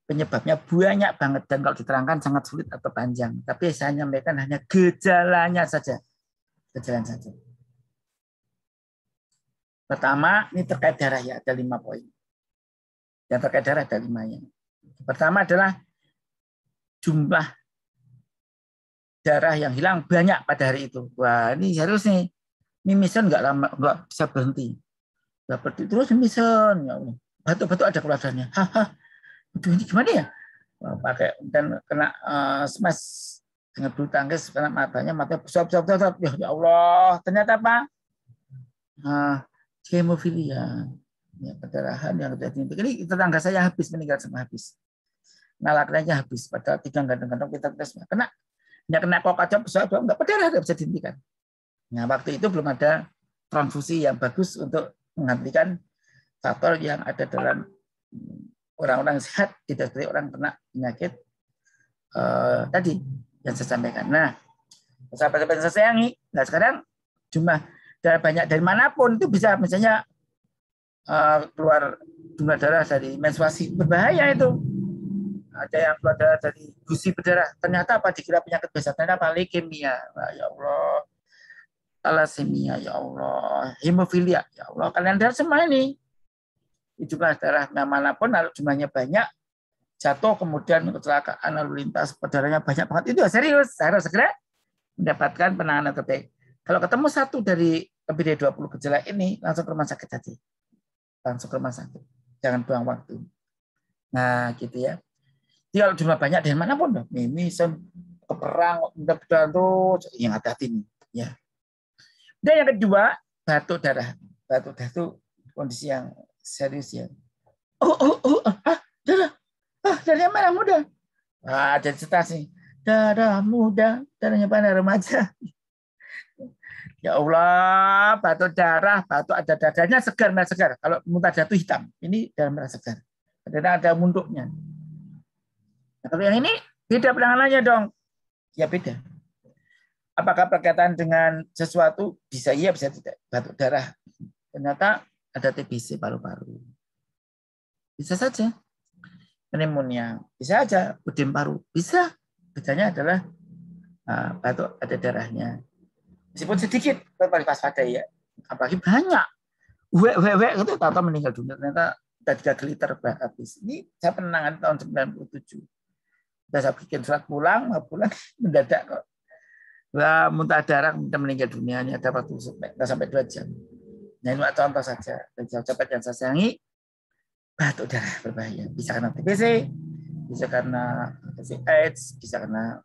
penyebabnya banyak banget dan kalau diterangkan sangat sulit atau panjang. Tapi saya nyampaikan hanya gejalanya saja. Gejalanya saja. Pertama, ini terkait darah ya, ada 5 poin. Yang terkait darah ada 5 ya. Pertama adalah jumlah darah yang hilang banyak pada hari itu. Wah, ini harus nih. Mimisen nggak lama, nggak bisa berhenti. Berhenti terus mimisen. Ya Allah. Batuk-batuk ada keluarganya. Haha. Aduh, ini gimana ya? Wah, pakai dan kena smash dengan bulu tangkis kena matanya besar. Ya Allah, ternyata apa? Hemofilia. Ya, perdarahan yang terjadi. Ini tetangga saya habis meninggal semua habis. Nalaknya habis pada 3 ganteng-ganteng kita tes kena kok aja besar enggak berdarah enggak bisa dihentikan. Nah, waktu itu belum ada transfusi yang bagus untuk menghentikan faktor yang ada dalam orang-orang sehat, tidak seperti orang kena penyakit tadi yang saya sampaikan. Nah, sahabat-sahabat yang saya sayangi, nah sekarang jumlah darah banyak dari manapun itu bisa misalnya keluar jumlah darah dari menstruasi, berbahaya itu. Ada yang keluar darah dari gusi berdarah, ternyata apa dikira penyakit biasa, ternyata apa leukemia. Nah, ya Allah. Thalassemia, ya Allah, hemofilia, ya Allah, kalian darah semua ini. Jumlah darah manapun, kalau jumlahnya banyak, jatuh kemudian kecelakaan lalu lintas, darahnya banyak banget, itu serius, harus segera mendapatkan penanganan terbaik. Kalau ketemu satu dari lebih dari 20 gejala ini, langsung ke rumah sakit aja. Langsung ke rumah sakit, jangan buang waktu. Nah, gitu ya. Jadi kalau jumlah banyak dari manapun, mimisen, keperang, terus, yang hati-hati nih, ya. Dan yang kedua, batuk darah. Batuk darah itu kondisi yang serius ya. Darah. Darahnya merah muda. Jadi stasi. Darah muda, darahnya pada remaja. Ya Allah, batuk darah, batuk ada dadanya segar, merah segar. Kalau muntah darah itu hitam. Ini darah merah segar. Ada munduknya. Nah, kalau yang ini beda penanganannya dong. Ya beda. Apakah berkaitan dengan sesuatu? Bisa iya, bisa tidak. Batuk darah. Ternyata ada TBC paru-paru. Bisa saja. Pneumonia. Bisa aja. Udem paru. Bisa. Bedanya adalah batuk ada darahnya. Meskipun sedikit, paling pas pada ya. Apalagi banyak. Wek itu tahu meninggal dunia. Ternyata udah 3 liter habis. Ini saya penanganan tahun 97. Sudah saya bikin surat pulang mendadak kok. Muntah darah meninggal dunianya ada waktu sampai 2 jam. Nah, ini contoh saja. Dan sahabat yang saya sayangi, batuk darah berbahaya. Bisa karena TBC, bisa karena AIDS, bisa karena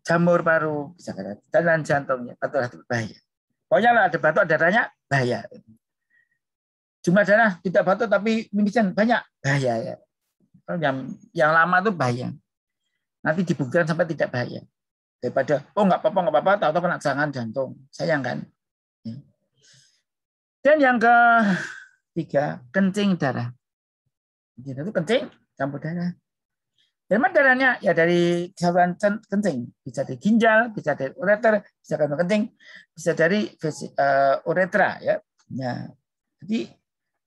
jamur paru, bisa karena dan jantungnya. Batuk darah berbahaya. Pokoknya lah ada batuk darahnya bahaya. Jumlah darah tidak batuk tapi mimisan banyak bahaya ya. Yang lama itu bahaya. Nanti dibuktikan sampai tidak bahaya. Daripada nggak apa-apa, tahu-tahu kena serangan jantung, sayang kan? Dan yang ketiga, kencing darah. Itu kencing campur darah. Dari mana darahnya? Ya dari saluran kencing, bisa dari ginjal, bisa dari ureter, bisa dari kencing, bisa dari uretra ya. Nah, jadi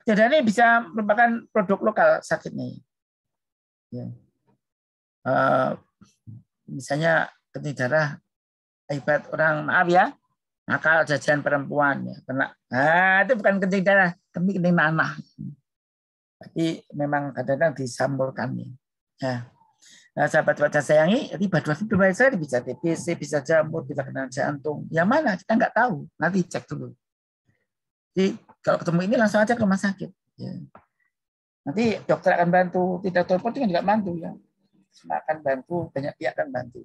darah ini bisa merupakan produk lokal sakitnya. Ya. Misalnya kencing darah akibat orang maaf ya nakal jajan perempuan ya kena itu bukan kencing darah tapi kencing nanah tapi memang kadang-kadang disamburkan ya. Nah, sahabat-sahabat saya sayangi jadi batuk berbahaya saya bisa TBC bisa jamur bisa kena jantung yang mana kita nggak tahu nanti cek dulu jadi kalau ketemu ini langsung aja ke rumah sakit ya. Nanti dokter akan bantu tidak telepon juga nggak bantu ya semua akan bantu banyak pihak akan bantu.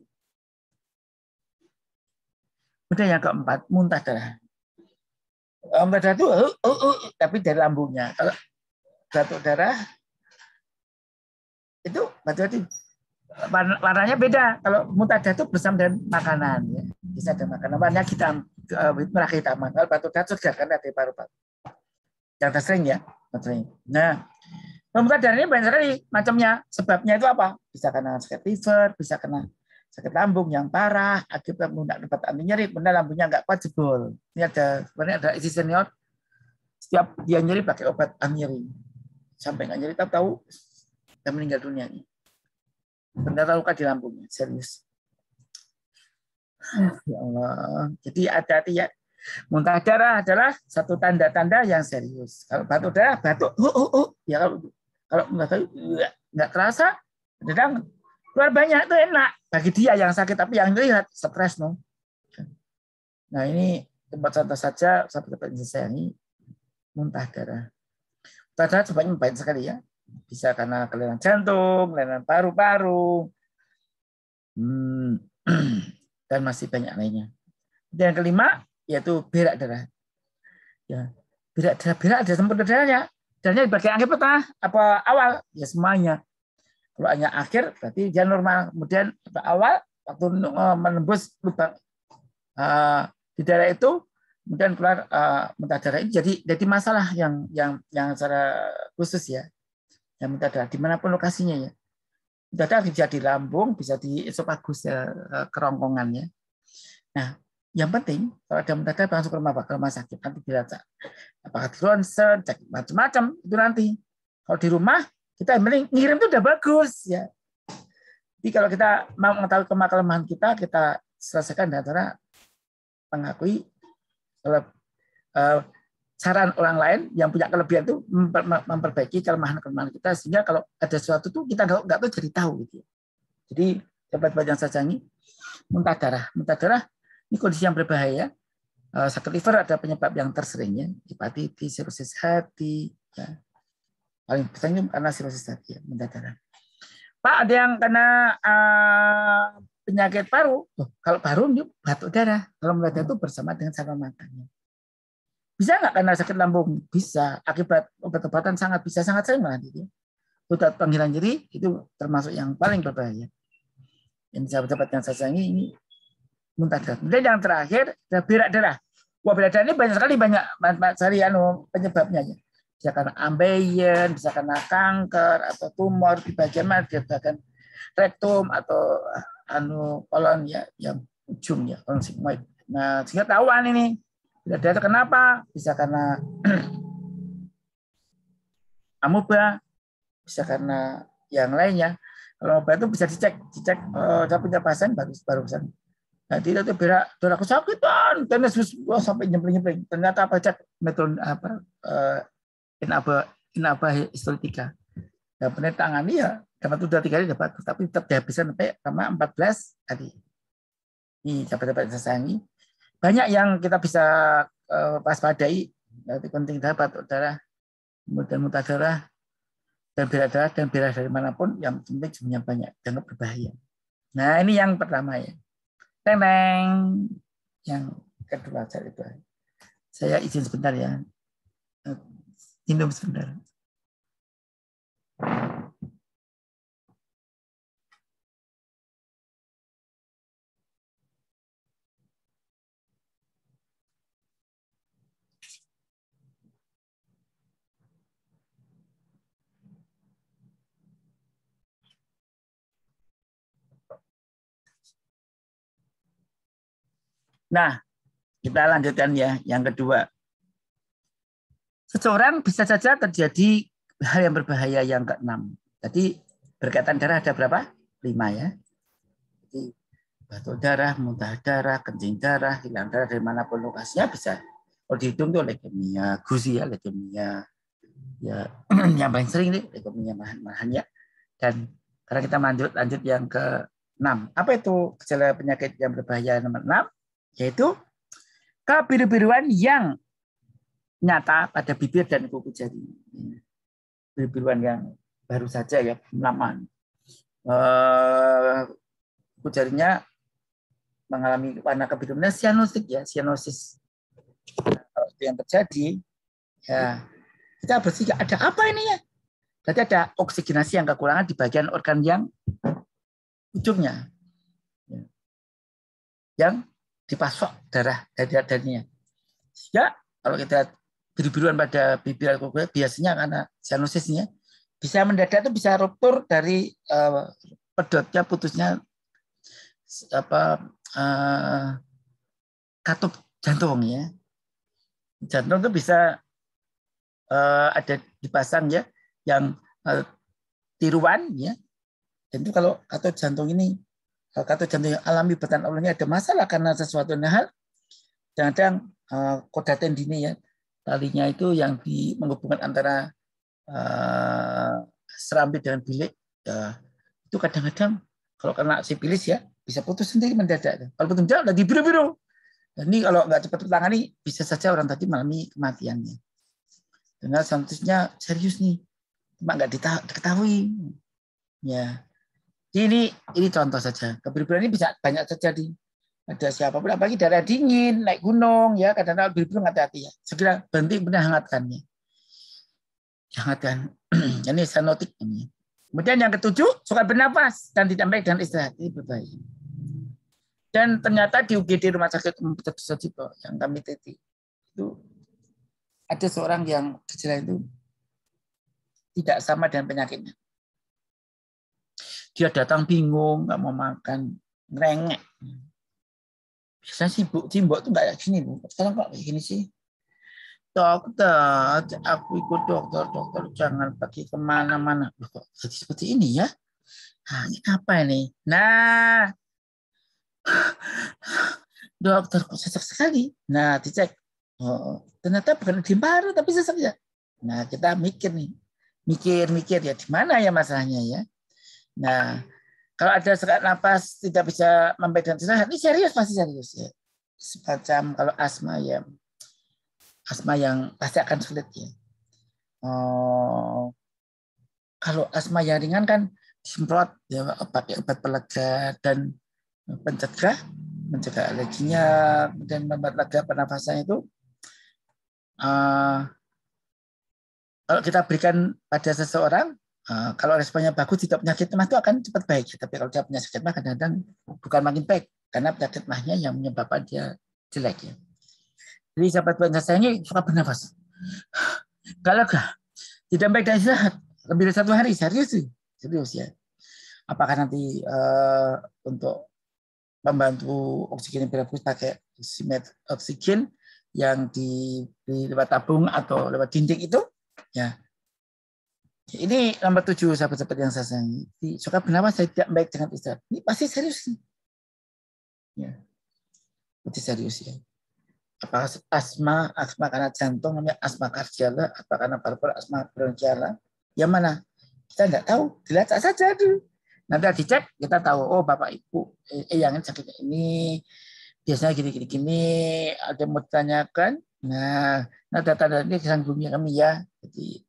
Udah yang keempat, muntah darah. Muntah darah itu tapi dari lambungnya. Kalau batuk darah itu batuk warnanya beda. Kalau muntah darah itu bersama dengan makanan ya. Bisa ada makanan warnanya hitam, merah hitam. Kalau batuk darah sudah karena dari paru-paru. Yang tersering ya, tersering. Nah, muntah darah ini banyak sekali macamnya. Sebabnya itu apa? Bisa karena sakit liver, bisa karena sakit lambung yang parah, akibat dapat anti nyeri, benar lambungnya nggak kuat jebol. Ini sebenarnya ada isi senior, setiap dia nyeri pakai obat anti nyeri, sampai nggak nyeri tahu dan meninggal dunia. Ternyata luka di lambungnya, serius. Ya Allah. Jadi hati-hati ya. Muntah darah adalah satu tanda-tanda yang serius. Kalau batuk darah, batuk, ya kalau nggak terasa, kadang keluar banyak itu enak bagi dia yang sakit, tapi yang lihat stres no. Nah ini tempat contoh saja sahabat-sahabat yang disayangi, muntah darah. Muntah darah sebenarnya baik sekali ya. Bisa karena kelainan jantung, kelainan paru-paru, dan masih banyak lainnya. Dan yang kelima yaitu berak darah. Ya, berak ada sempurna darahnya. Darahnya di bagian akhir tengah apa awal? Ya semuanya. Kalau hanya akhir berarti dia normal. Kemudian awal waktu menembus lubang di darah itu, kemudian keluar muntah darah itu jadi masalah yang secara khusus ya. Yang muntah darah dimanapun lokasinya ya. Muntah darah bisa di lambung, bisa di esofagus ya, kerongkongannya. Nah, yang penting kalau ada muntah darah langsung ke rumah sakit, nanti dilacak apakah di ronsen, cek macam-macam itu nanti. Kalau di rumah kita yang penting ngirim itu udah bagus ya. Jadi kalau kita mau mengetahui kelemahan kita selesaikan dengan cara mengakui saran orang lain yang punya kelebihan itu memperbaiki kelemahan kita, sehingga kalau ada sesuatu tuh kita nggak tahu jadi tahu gitu. Jadi sahabat yang saya sayangi, muntah darah ini kondisi yang berbahaya. Sakit liver ada penyebab yang tersering ya, hepatitis, sirosis hati ya. Paling sering karena sirosis hati ya, muntah darah. Pak, ada yang kena penyakit paru. Kalau paru ini batuk darah. Kalau muntah darah itu bersama dengan saluran matanya. Bisa nggak karena sakit lambung? Bisa. Akibat obat-obatan sangat sering malah gitu. Obat penghilang nyeri itu termasuk yang paling berbahaya. Yang sahabat-sahabat yang saya sayangi ini muntah darah. Kemudian yang terakhir ada berak darah. Wah, berak darah ini banyak sekali penyebabnya. Bisa karena ambeien, bisa karena kanker atau tumor di bagian mana, di bagian rektum atau kolon ya, yang ujung ya, kolon sigmoid. Nah, sehingga tahuan ini berak darah kenapa? Bisa karena amoeba, bisa karena yang lainnya. Kalau obat itu bisa dicek. Saya punya pasien barusan. Nah, dia itu berak darah kesakitan, tenis sampai nyempling. Ternyata apa cek metode inaba histolytica. Nah, benar tangani ya dapat udah 3 hari dapat, tapi tetap dihabiskan sampai sama 14 hari. Ini sahabat-sahabat saya sayangi. Banyak yang kita bisa waspadai. Nanti penting dapat darah, kemudian muntah darah, dan berak darah, dan berak dari manapun, yang penting jumlahnya banyak dan berbahaya. Nah, ini yang pertama ya. Teng. Yang kedua saya izin sebentar ya. Minum sebentar. Nah, kita lanjutkan ya. Yang kedua. Seseorang bisa saja terjadi hal yang berbahaya yang ke-6. Jadi berkaitan darah ada berapa? 5 ya. Jadi batuk darah, muntah darah, kencing darah, hilang darah dari manapun lokasinya bisa. Kalau dihitung tuh leukemia, gusi ya, leukemia. Ya, yang paling sering nih leukemia mahan ya. Dan karena kita lanjut yang ke-6. Apa itu gejala penyakit yang berbahaya nomor 6? Yaitu kebiru-biruan yang nyata pada bibir dan kuku jari. Biru-biruan yang baru saja ya, lama. Kuku jarinya mengalami warna kebiruannya sianosis ya, sianosis. Kalau itu yang terjadi, ya kita bersihkan. Ada apa ini ya? Berarti ada oksigenasi yang kekurangan di bagian organ yang ujungnya, yang dipasok darah dari darinya. Ya, kalau kita biru-biruan pada bibir kuku biasanya karena sianosisnya bisa mendadak itu bisa ruptur dari pedotnya putusnya katup jantung ya. Jantung itu bisa ada dipasang ya yang tiruan ya. Dan itu kalau katup jantung ini, kalau katup jantung yang alami buatan Allah ini ada masalah karena sesuatu hal, kadang-kadang koda tendini ya, talinya itu yang menghubungkan antara serambi dengan bilik, ya, itu kadang-kadang kalau kena sipilis ya bisa putus sendiri mendadak. Kalau putus mendadak lagi biru-biru. Ini kalau nggak cepat ditangani bisa saja orang tadi mengalami kematiannya. Dengan selanjutnya serius nih, cuma nggak diketahui. Ya, jadi ini contoh saja. Kebiru-biruan ini bisa banyak terjadi. Ada siapapun, apalagi daerah dingin, naik gunung, ya kadang-kadang biru-biru hati-hati ya. Segera berhenti, benar hangatkannya. Hangatkan. Ini sanotik ini. Kemudian yang ketujuh, suka bernafas dan tidak baik dengan istirahat. Ini berbahaya. Dan ternyata di UGD Rumah Sakit Umum Dr. Sucipto yang kami teliti, itu ada seorang yang gejala itu tidak sama dengan penyakitnya. Dia datang bingung, nggak mau makan, ngerengek. Biasanya sibuk, simbok tuh nggak kayak gini. Sekarang kok kayak gini sih? Dokter, aku ikut dokter jangan pergi kemana-mana. Kok jadi seperti ini ya? Nah, ini apa ini? Nah, dokter kok sesak sekali. Nah, dicek. Oh, ternyata bukan edem paru tapi sesak ya. Nah, kita mikir nih. Mikir ya di mana ya masalahnya ya. Nah, kalau ada sesak napas tidak bisa membedakan istirahat, ini serius, pasti serius ya. Semacam kalau asma ya. Asma yang pasti akan sulit ya. Kalau asma yang ringan kan disemprot ya, pakai obat pelega dan mencegah alerginya dan membuat lega pernafasannya itu. Kalau kita berikan pada seseorang, kalau responnya bagus tidak penyakit mah itu akan cepat baik. Tapi kalau dia punya sakit mah kadang-kadang bukan makin baik karena penyakit mahnya yang menyebabkan dia jelek ya. Jadi sahabat saya ini suka bernafas. Kalau tidak baik dan istirahat lebih dari 1 hari, serius ya. Apakah nanti untuk membantu oksigen berhapus pakai oksigen yang di lewat tabung atau lewat dinding itu ya. Ini nomor 7 sahabat-sahabat yang saya sayangi. Suka bernafas tidak baik dengan istirahat. Ini pasti serius nih. Ya. Pasti serius ya. Apakah asma karena jantung namanya asma kardiala, apa karena paru-paru asma bronkiala? Yang mana? Kita nggak tahu, dilacak saja dulu. Nanti dicek, kita tahu, oh bapak ibu, yang sakitnya ini, biasanya gini, ada yang mau ditanyakan. Nah data ini kesanggungnya kami ya. Jadi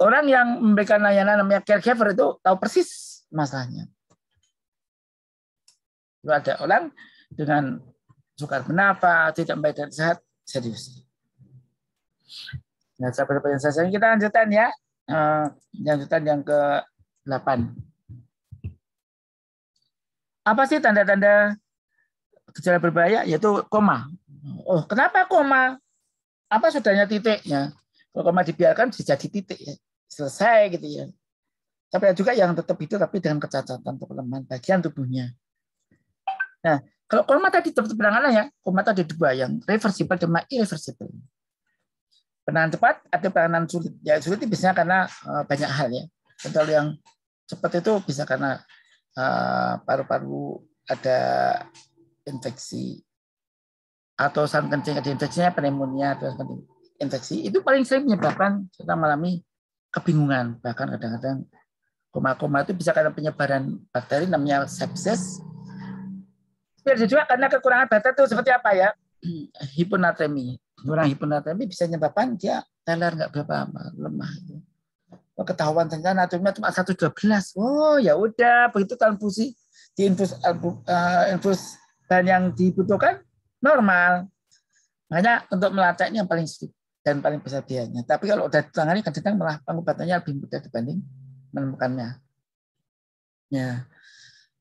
orang yang memberikan layanan namanya caregiver itu tahu persis masalahnya. Kalau ada orang dengan sukar bernafas, tidak baik dan sehat, serius. Nah, sahabat-sahabat yang saya sayang, kita lanjutkan ya. Lanjutan yang ke-8. Apa sih tanda-tanda gejala berbahaya? Yaitu koma. Oh, kenapa koma? Apa sudahnya titiknya? Kalau koma dibiarkan bisa jadi titik ya. Selesai gitu ya. Tapi juga yang tetap hidup tapi dengan kecacatan atau kelemahan bagian tubuhnya. Nah, kalau koma tadi tetap penanganan ya, koma tadi 2 yang reversible dan irreversible. Penanganan cepat atau penanganan sulit. Ya sulit itu biasanya karena banyak hal ya. Contoh yang cepat itu bisa karena paru-paru ada infeksi atau saluran kencing ada infeksinya, pneumonia atau infeksi. Itu paling sering menyebabkan kita mengalami kebingungan. Bahkan kadang-kadang koma-koma itu bisa karena penyebaran bakteri namanya sepsis. Ada juga karena kekurangan baterai itu seperti apa ya? Hiponatremi. Kurang hiponatremi bisa menyebabkan dia teler nggak berapa lemah. Ketahuan ternyata natriumnya cuma 112. Oh ya udah, begitu transfusi diinfus dan yang dibutuhkan normal. Makanya untuk melacaknya yang paling sedikit dan paling besar biayanya. Tapi kalau udah ditangani kadang malah pengobatannya lebih mudah dibanding menemukannya. Ya.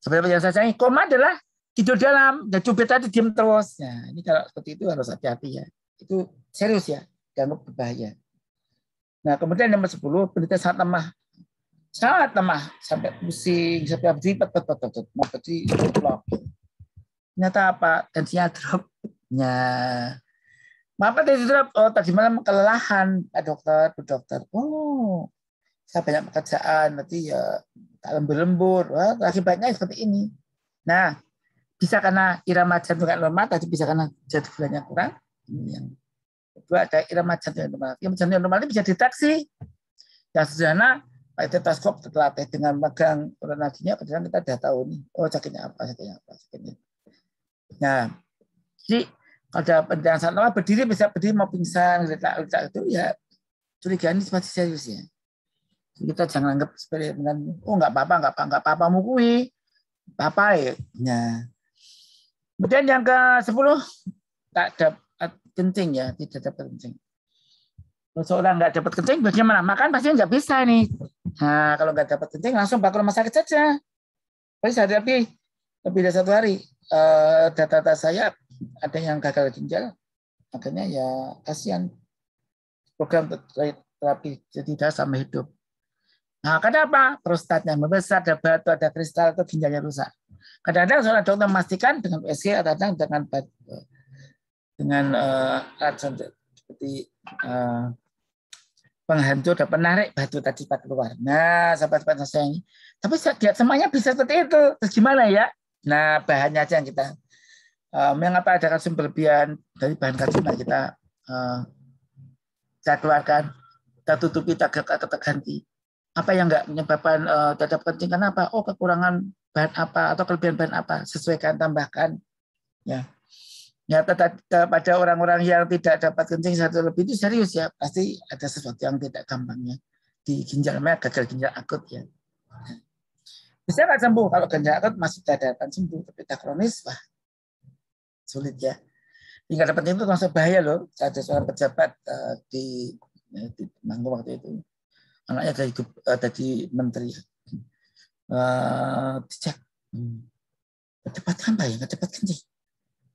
Seperti yang saya sampaikan, koma adalah tidur dalam dan cubit tadi diam terus. Nah, ini kalau seperti itu harus hati-hati ya. Itu serius ya, dianggap berbahaya. Nah, kemudian nomor 10, penderita sangat lemah sampai pusing, sampai berdiri, ternyata apa? Tensinya drop. Nah, kenapa tensi drop? Oh, tadi malam kelelahan, Pak Dokter. Oh, saya banyak pekerjaan, nanti ya tak lembur-lembur. Wah, akibatnya seperti ini. Nah, bisa karena irama jantung yang normal, tadi bisa karena jatuh bulannya kurang. Ini yang kedua ada irama jantung yang normal. Irama jantung yang normal ini bisa deteksi. Yang sederhana, pakai stetoskop terlatih dengan megang urut nadinya, padahal kita sudah tahu nih, oh sakitnya apa. Nah, jadi kalau ada penderaan sangat lama berdiri, bisa berdiri mau pingsan, letak itu ya curiga ini masih serius ya. Kita jangan anggap seperti dengan oh nggak apa-apa mukui apa ya. Nah, kemudian yang ke-10 tak dapat kencing ya, tidak dapat kencing. Kalau seorang nggak dapat kencing bagaimana? Makan pasti nggak bisa nih. Nah, kalau nggak dapat kencing langsung bawa ke rumah sakit saja. Pasti lebih dari 1 hari. Data saya ada yang gagal ginjal, makanya ya kasihan. Program terapi tidak sampai hidup. Nah, kenapa? Prostatnya membesar, ada batu, ada kristal, atau ginjalnya rusak. Kadang-kadang seorang dokter memastikan dengan USG, kadang-kadang dengan racun seperti penghancur dan penarik batu tadi keluar. Nah, sahabat-sahabat saya ini. Tapi semuanya bisa seperti itu. Terus gimana ya? Nah, bahannya aja yang kita mengapa ada kalsium berlebihan dari bahan kalsium kita keluarkan, kita tutupi, kita ganti. Apa yang enggak menyebabkan tidak kencing karena apa? Oh, kekurangan bahan apa atau kelebihan bahan apa? Sesuaikan, tambahkan. Ya. Ya, pada orang-orang yang tidak dapat kencing 1 lebih itu serius ya, pasti ada sesuatu yang tidak gampangnya di ginjal, namanya gagal ginjal akut ya. Bisa nggak sembuh kalau gagal akut masih dapat sembuh, tapi tak kronis wah sulit ya. Hingga dapat itu langsung bahaya loh. Ada seorang pejabat di Manggu waktu itu, anaknya dari menteri, dicek cepat apa ya, nggak cepat kencing.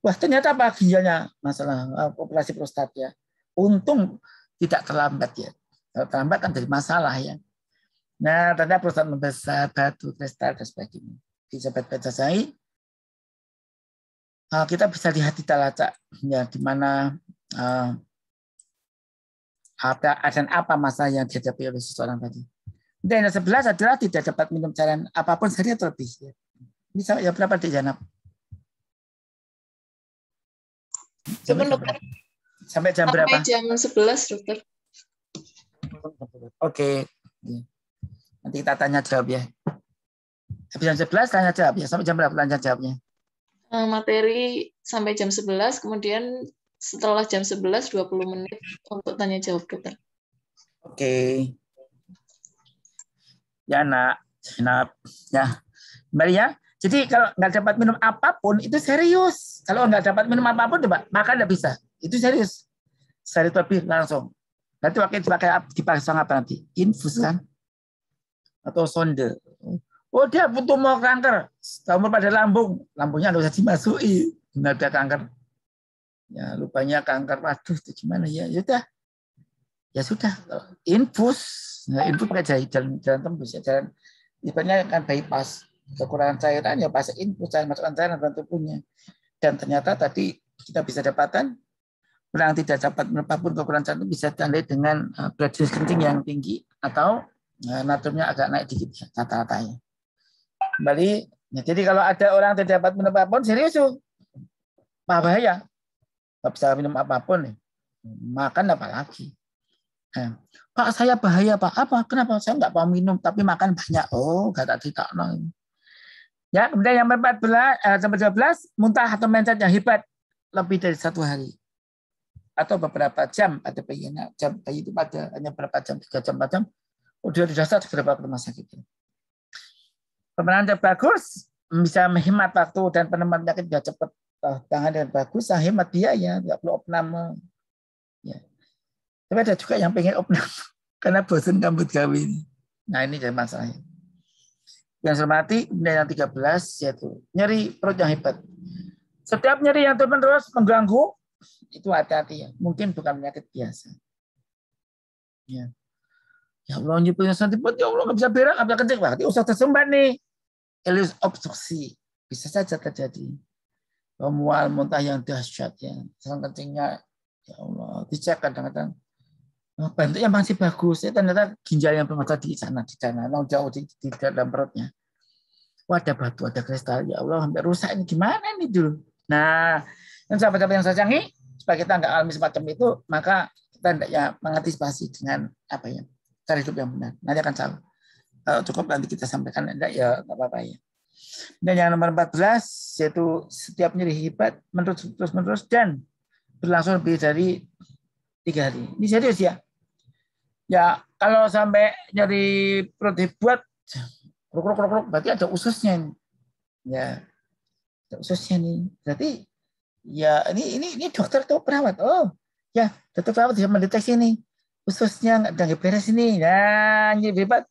Wah, ternyata apa ginjalnya masalah operasi prostat ya. Untung tidak terlambat ya. Kalau terlambat kan jadi masalah ya. Nah, ternyata prostat membesar, batu, kristal dan sebagainya. Di sahabat-sahabat saya, kita bisa lihat di talacak ya, di mana ada apa masalah yang dihadapi oleh seseorang tadi. Dan yang 11 adalah tidak dapat minum cairan apapun sehari atau lebih. Ya. Ini ya berapa di Janab? Sampai jam berapa? Sampai jam 11, dokter. Oke. Nanti kita tanya jawab ya. Habis jam 11 tanya jawab ya. Sampai jam berapa tanya jawabnya? Materi sampai jam 11, kemudian setelah jam 11 20 menit untuk tanya jawab, dokter. Oke. Ya, Nak. Ya. Kembali ya. Jadi kalau nggak dapat minum apapun itu serius. Kalau nggak dapat minum apapun, coba makan nggak bisa. Itu serius. Sehari lebih langsung. Nanti dipasang apa nanti? Infus kan? Atau sonde. Oh dia butuh mau kanker. Tumor pada lambung. Lambungnya nggak usah dimasuki. Nggak ada kanker. Ya lupanya kanker. Waduh itu gimana ya? Ya sudah. Infus. Nah, infus pakai jalan tembus ya. Jalan ibaratnya kan bypass. Kekurangan cairan ya pasang infus, masukkan cairan dalam tubuhnya. Dan ternyata tadi kita bisa dapatkan orang tidak dapat apapun kekurangan cairan bisa ditandai dengan blood kencing yang tinggi atau natriumnya agak naik dikit rata-ratanya. Kembali, ya, jadi kalau ada orang tidak dapat minum apapun serius tuh bahaya. Nggak bisa minum apapun, makan apa lagi? Pak saya bahaya Pak. Apa? Kenapa? Saya nggak mau minum tapi makan banyak. Oh, nggak tak cerita no. Ya, kemudian yang 14 sampai 12 muntah atau mencet yang hebat lebih dari 1 hari atau beberapa jam pada bayinya. Jam bayi itu pada hanya berapa jam, 3 jam, 4 jam. Udah dirasa segera ke rumah sakit. Pemenahan yang bagus bisa menghemat waktu dan penemuan penyakit juga cepat tangan dengan bagus, hemat biaya, nggak perlu opname. Ya. Tapi ada juga yang pengen opname karena bosan rambut gawe ini. Nah ini jadi masalahnya. Yang saya hormati, yang 13 yaitu nyeri perut yang hebat. Setiap nyeri yang terus mengganggu itu hati-hati ya. Mungkin bukan penyakit biasa. Ya, ya Allah nyipulnya santiput, ya Allah nggak bisa berak, nggak bisa kencing, berarti usah tersumbat nih. Elius obstruksi bisa saja terjadi. Mual muntah yang dahsyat ya. Selang kencingnya ya Allah dicek kadang-kadang bentuknya masih bagus. Ternyata ginjal yang bermasalah di sana, jauh di dalam perutnya. Wah, ada batu, ada kristal. Ya Allah, hampir rusak ini. Gimana ini dulu? Nah, dan sahabat-sahabat yang saya sayangi, supaya kita nggak alami semacam itu, maka kita hendaknya mengantisipasi dengan apa ya, cara hidup yang benar. Nanti akan salah. Kalau cukup nanti kita sampaikan, enggak ya nggak apa-apa ya. Dan yang nomor 14, yaitu setiap nyeri hebat terus-menerus dan berlangsung lebih dari 3 hari. Ini serius ya. Ya, kalau sampai nyeri perut hebat, kruk, berarti ada ususnya ini. Ya, ada ususnya nih. Berarti ya ini dokter atau perawat. Oh, ya dokter perawat bisa mendeteksi ini. Ususnya nggak beres ini. Nah, nyeri hebat.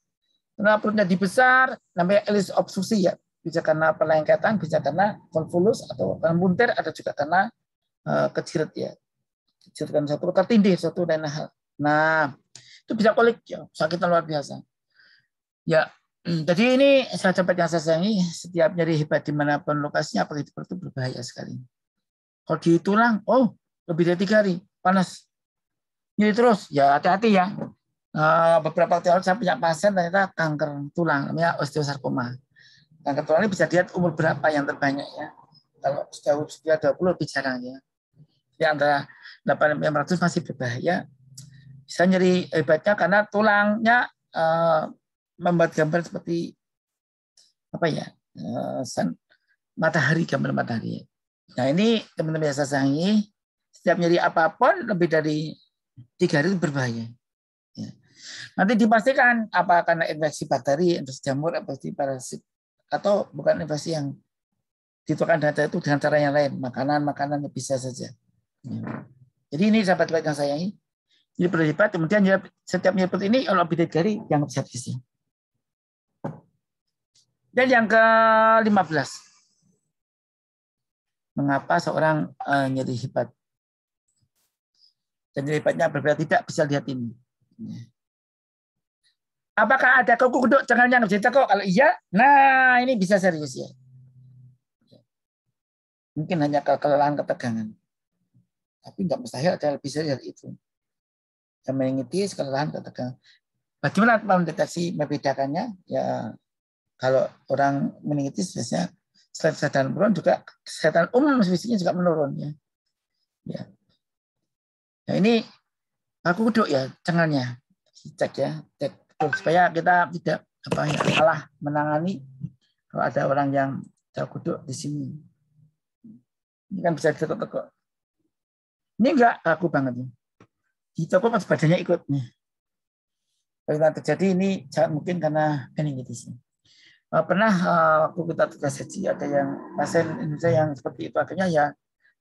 Karena perutnya dibesar, namanya elis obstruksi ya. Bisa karena perlengketan, bisa karena konvulus atau karena muntir, ada juga karena kecirit ya. Kecirit kan satu tertindih satu dan hal. Nah, itu bisa kolik ya, sakitnya luar biasa. Ya, jadi ini sahabat yang saya sayangi, setiap nyeri hebat dimanapun lokasinya, apalagi di perut itu berbahaya sekali. Kalau di tulang, oh lebih dari 3 hari, panas. Nyeri terus, ya hati-hati ya. Beberapa waktu lalu saya punya pasien ternyata kanker tulang, namanya osteosarkoma. Kanker tulang ini bisa dilihat umur berapa yang terbanyak ya. Kalau sudah usia 20 lebih jarang ya. Di antara 800 masih berbahaya. Bisa nyeri hebatnya karena tulangnya membuat gambar seperti apa ya, matahari, gambar matahari. Nah ini teman-teman yang saya sayangi, setiap nyeri apapun lebih dari 3 hari itu berbahaya. Ya. Nanti dipastikan apa karena infeksi bakteri, infeksi jamur, infeksi parasit, atau bukan infeksi yang ditukarkan data itu dengan cara yang lain, makanan bisa saja. Ya. Jadi ini sahabat-sahabat yang sayangi, ini perlu hebat. Kemudian setiap nyeri ini kalau lebih dari 3 hari yang sepsis. Dan yang ke-15, mengapa seorang nyeri hebat? Dan nyeri hebatnya berbeda tidak bisa lihat ini. Apakah ada kuku kuduk cengalnya nggak bisa ditekuk? Kalau iya, nah ini bisa serius ya. Mungkin hanya kelelahan ketegangan. Tapi nggak mustahil ada lebih serius dari itu. Yang meningitis, kelelahan ketegangan. Bagaimana mendeteksi membedakannya? Ya kalau orang meningitis biasanya selain kesehatan menurun juga kesehatan umum fisiknya juga menurun ya. Ya. Nah ini aku kuduk ya cengalnya. Cek ya, cek supaya kita tidak salah menangani kalau ada orang yang kuduk di sini. Ini kan bisa ditekuk-tekuk. Ini enggak kaku banget. Ditekuk pas badannya ikut nih. Kalau terjadi ini sangat mungkin karena meningitis. Pernah waktu kita tugas haji ada yang pasien Indonesia yang seperti itu, akhirnya ya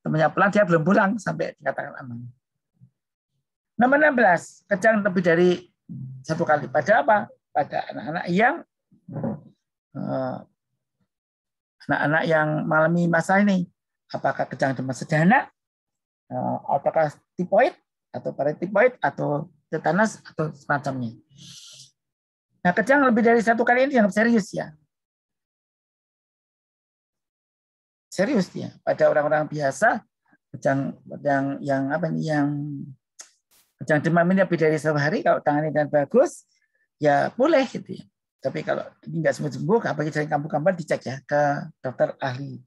temannya pulang, dia belum pulang sampai dikatakan aman. Nomor 16, kejang lebih dari 1 kali. Pada apa? Pada anak-anak yang mengalami masalah ini. Apakah kejang demam sederhana, apakah tipoid atau paratipoid atau tetanus atau semacamnya. Nah, kejang lebih dari 1 kali ini dianggap serius ya. Serius ya. Pada orang-orang biasa, kejang yang kejang demam ini lebih dari 1 hari, kalau tangani dengan bagus, ya boleh gitu ya. Tapi kalau ini nggak sembuh-sembuh, apalagi sering kambuh-kambuh, dicek ya ke dokter ahli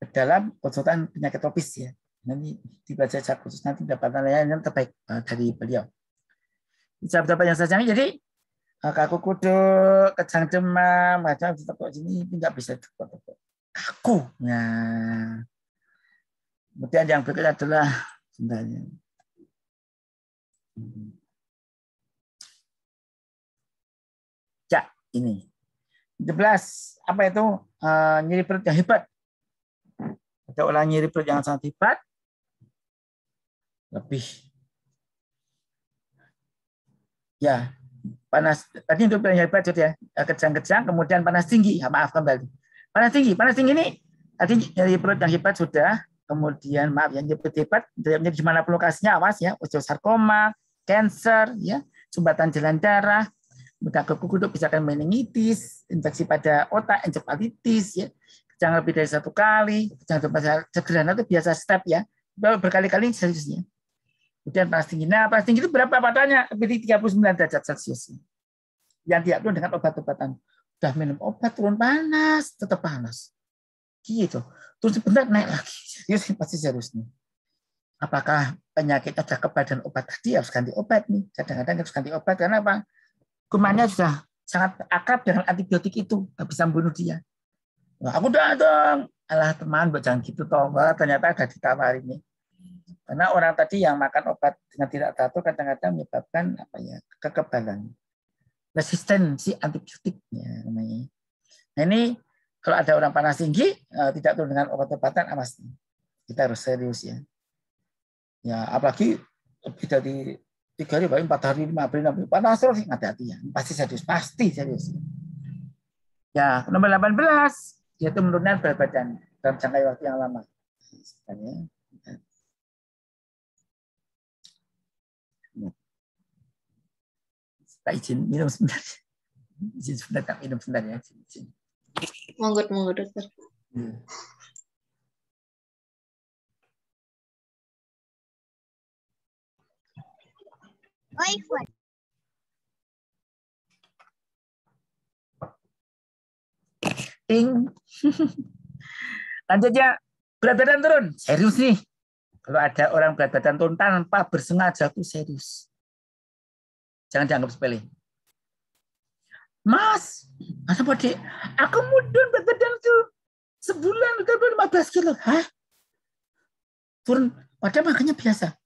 dalam konsultan penyakit tropis ya. Nanti dibaca secara khusus, nanti dapat layanan yang terbaik dari beliau. Sahabat-sahabat yang saya sayangi, jadi kaku kuduk, kejang demam, macam ditekuk sini nggak bisa ditekuk. Kaku. Nah, kemudian yang berikutnya adalah sebenarnya. Ya, ini. 11, apa itu? Nyeri perut yang hebat. Ada orang nyeri perut yang sangat hebat. Lebih. Ya, panas. Tadi untuk yang hebat ya, kejang-kejang, kemudian panas tinggi. Ya, maaf kembali. Panas tinggi ini. Tadi nyeri perut yang hebat sudah. Kemudian maaf yang nyeri hebat, di mana lokasinya awas ya, osteosarkoma, kanker, ya, sumbatan jalan darah, kemudian kuku kuduk bisa kan meningitis, infeksi pada otak, encephalitis, ya, kejang lebih dari 1 kali, kejang sederhana itu biasa step ya, berkali-kali seriusnya. Kemudian panas tinggi. Nah, panas tinggi itu berapa patahnya? Lebih 39 derajat Celcius. Yang tidak turun dengan obat-obatan. Udah minum obat turun panas, tetap panas. Gitu. Terus sebentar naik lagi. Serius, pasti serius nih. Apakah penyakit ada kebadan obat tadi harus ganti obat nih? Kadang-kadang harus ganti obat karena apa? Kumannya sudah sangat akrab dengan antibiotik itu, nggak bisa membunuh dia. Nah, aku datang, alah teman, jangan gitu toh. Wah, ternyata ada ditawari nih. Karena orang tadi yang makan obat dengan tidak teratur kadang-kadang menyebabkan apa ya, kekebalan, resistensi antibiotiknya namanya. Nah ini kalau ada orang panas tinggi tidak turun dengan obat-obatan, awas nih. Kita harus serius ya. Ya apalagi lebih dari 3 hari, 4 hari, 5 hari, 6 hari panas terus, hati-hati ya. Pasti serius. Ya nomor 18 yaitu menurunkan berat badan dalam jangka waktu yang lama. Tak izin minum sebentar. Izin sebentar, tak minum sebentar ya. Izin. Monggo dokter. Ting. Lanjut ya, berat badan turun. Serius nih. Kalau ada orang berat badan turun tanpa bersengaja itu serius. Jangan dianggap sepele. Mas, apa dek? Aku mudun berat badan tuh sebulan turun 15 kilo. Hah? Turun, padahal makannya biasa.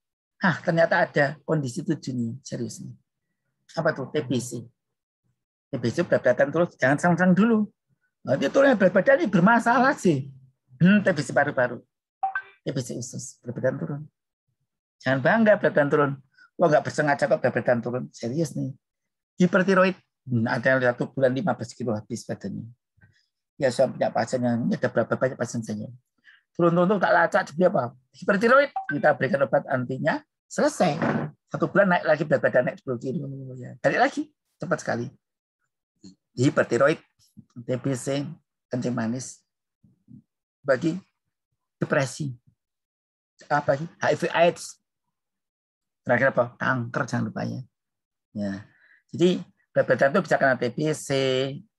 Hah, ternyata ada kondisi tujuannya. Serius nih. Apa tuh? TBC. TBC berat badan turun, jangan sang-sang dulu. Nanti turunnya berat badan ini bermasalah sih. TBC paru-paru. TBC usus, berat badan turun. Jangan bangga berat badan turun. Wah, nggak bersengaja kok berat badan turun. Serius nih. Hipertiroid. Ada yang 1 bulan 15 kilo habis badannya. Ya, saya punya pasien yang ada berapa banyak pasien saya. Turun-turun tak lacak, jadi apa? Hipertiroid. Kita berikan obat antinya, selesai. 1 bulan naik lagi berat badan naik 10 kilo. Balik lagi, cepat sekali. Hipertiroid, TBC, kencing manis, bagi depresi, apa sih? HIV/AIDS. Terakhir apa? Kanker, jangan lupa ya. Ya. Jadi berat badan itu bisa kena TBC,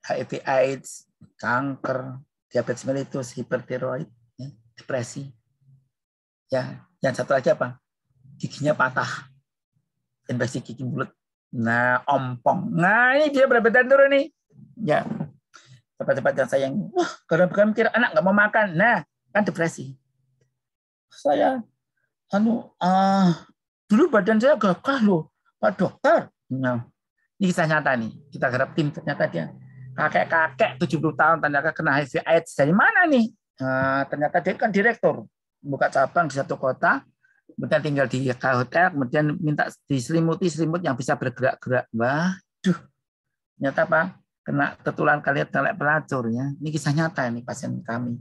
HIV/AIDS, kanker, diabetes mellitus, hipertiroid, ya, depresi. Ya, yang satu lagi apa? Giginya patah, infeksi gigi mulut. Nah, ompong. Nah, ini dia berat badan turun nih. Ya, cepat-cepat yang sayang. Wah, gara-gara mikir anak nggak mau makan. Nah, kan depresi. Saya, dulu badan saya gagah loh, Pak Dokter. Nah, ini kisah nyata nih. Kita garap tim, ternyata dia kakek-kakek 70 tahun, ternyata kena HIV/AIDS. Dari mana nih? Ternyata dia kan direktur, buka cabang di satu kota, kemudian tinggal di hotel, kemudian minta diselimuti selimut yang bisa bergerak-gerak. Waduh, ternyata apa? Kena tetulan kalian telek pelacur ya. Ini kisah nyata ini pasien kami.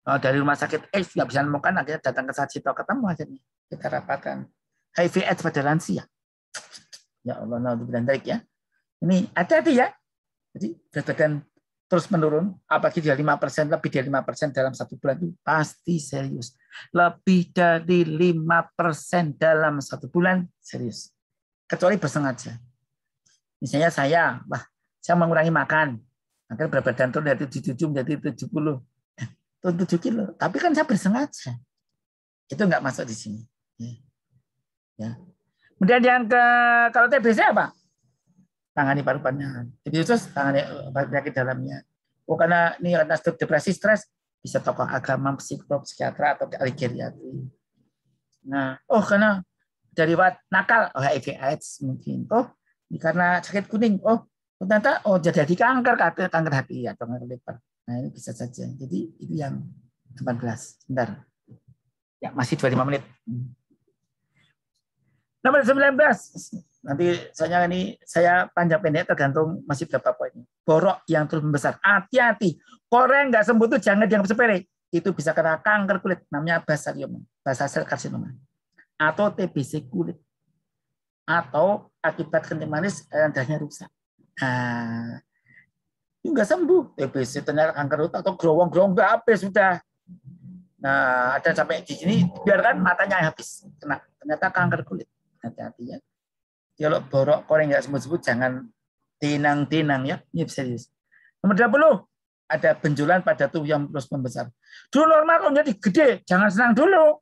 Dari rumah sakit AIDS nggak bisa menemukan, akhirnya datang ke Sajito, ketemu akhirnya. Kita rapatkan HIV/AIDS pada lansia. Ya Allah, naudzubillah ya. Ini hati-hati ya. Jadi berat badan terus menurun, apalagi dari 5%, lebih dari 5% dalam 1 bulan itu pasti serius. Lebih dari 5% dalam 1 bulan serius. Kecuali bersengaja. Misalnya saya mengurangi makan, maka berat badan turun dari 77 menjadi 70. Turun 7 kilo. Tapi kan saya bersengaja. Itu nggak masuk di sini. Ya. Kemudian yang kalau TBC apa? Tangani paru-parunya. TBC khusus tangani penyakit dalamnya. Karena ini karena depresi, stres, bisa tokoh agama, psikolog, psikiatra, atau ahli geriatri. Nah, karena dari nakal, HIV/AIDS mungkin. Ini karena sakit kuning. Ternyata jadi kanker hati atau kanker liver. Nah, ini bisa saja. Jadi itu yang 18. Sebentar. Ya, masih 25 menit. Nomor 19. Nanti saya panjang pendek tergantung masih berapa poinnya. Borok yang terus membesar. Hati-hati. Koreng nggak sembuh itu jangan dianggap sepele. Itu bisa kena kanker kulit. Namanya basalioma. Basal sel karsinoma. Atau TBC kulit. Atau akibat kencing manis darahnya rusak. Nah, itu nggak sembuh. TBC ternyata kanker otak atau gerowong-gerowong nggak habis sudah. Nah, ada sampai di sini biarkan matanya habis kena ternyata kanker kulit. Hati-hati ya. Kalau borok koreng nggak sebut-sebut jangan tinang-tinang ya. Ini serius. Nomor 20, ada benjolan pada tubuh yang terus membesar. Dulu normal kok jadi gede, jangan senang dulu.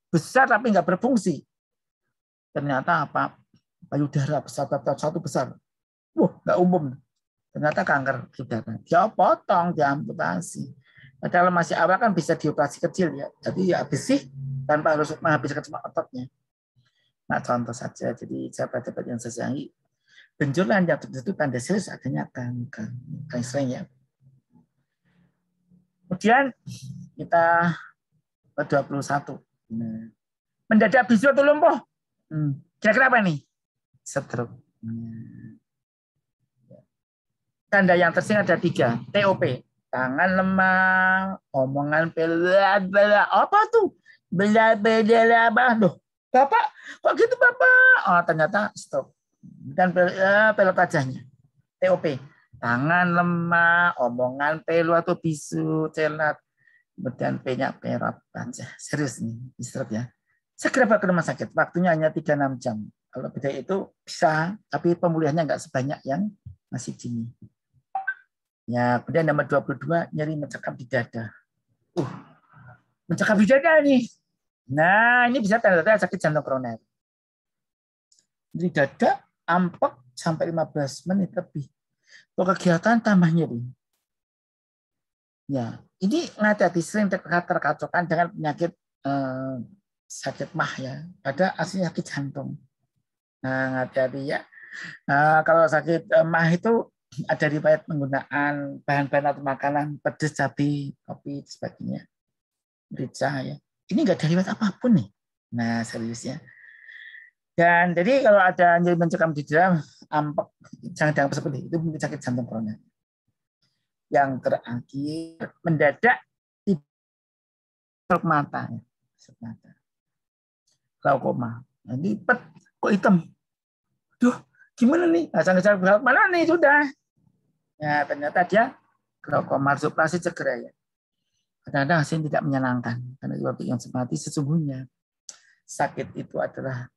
Besar tapi nggak berfungsi. Ternyata apa? Payudara besar, satu besar. Wah, nggak umum. Ternyata kanker payudara. Dia potong, dia amputasi. Padahal masih awal kan bisa dioperasi kecil ya. Jadi ya habis sih tanpa harus menghabiskan semua ototnya. Nah, contoh saja. Jadi sahabat-sahabat yang saya sayangi, benjolan yang terjadi itu tanda serius adanya kanker. Paling sering ya. Kemudian kita ke 21. Nah, mendadak bisu atau lumpuh. Kira-kira apa nih? Stroke. Tanda yang tersing ada 3. TOP. Tangan lemah, omongan bela-bela. Apa tuh? Bela-bela apa? Loh, Bapak, kok gitu Bapak? Oh, ternyata stroke. Dan pelot wajahnya. TOP. Tangan lemah, omongan pelu atau bisu, celat. Kemudian P-nya perot wajah. Serius nih, stroke ya. Segera bawa ke rumah sakit. Waktunya hanya 3-6 jam. Kalau beda itu bisa, tapi pemulihannya nggak sebanyak yang masih dini. Ya, kemudian nomor 22, nyeri mencekam di dada. Mencekam di dada nih. Nah, ini bisa tanda-tanda sakit jantung koroner. Di dada, ampek sampai 15 menit lebih. Kalau kegiatan tambah nyeri. Ya, ini hati-hati sering terkacaukan dengan penyakit sakit mah ya. Pada aslinya sakit jantung. Nah, hati-hati ya. Kalau sakit mah itu ada riwayat penggunaan bahan-bahan atau makanan pedas, cabai, kopi, sebagainya. Merica ya. Ini nggak ada riwayat apapun nih. Nah, serius ya. Dan jadi kalau ada nyeri mencekam di dada, ampek, jangan seperti itu mungkin sakit jantung koroner. Yang terakhir mendadak stroke mata ya. Stroke mata. Glaukoma. Nanti kok hitam. Duh, gimana nih? Asal-asal mana nih sudah. Ya, ternyata dia glaukoma, harus operasi segera ya. Kadang-kadang hasilnya tidak menyenangkan. Karena waktu yang semati sesungguhnya sakit itu adalah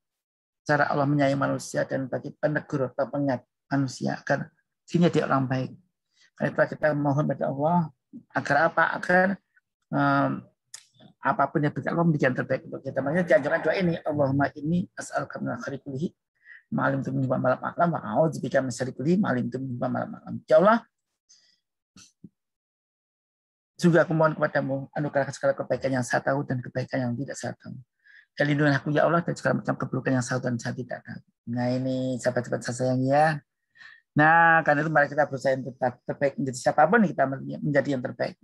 cara Allah menyayangi manusia dan bagi penegur atau pengingat manusia agar sini dia orang baik. Karena kita mohon pada Allah agar apa? Agar apapun yang Allah memberikan terbaik untuk kita. Makanya dianjurkan doa ini, Allahumma inni as'aluka min khairi kullihi ma'alim tu minhu malam a'lam wa a'udzubika min syarri kullihi ma'alim tu minhu malam a'lam. Ya Allah, juga aku mohon kepadamu anugerah segala kebaikan yang saya tahu dan kebaikan yang tidak saya tahu. Dan lindungi aku ya Allah dari segala macam keburukan yang saya tahu dan saya tidak tahu. Nah ini sahabat-sahabat saya sayang ya. Nah karena itu mari kita berusaha yang terbaik menjadi siapapun kita menjadi yang terbaik.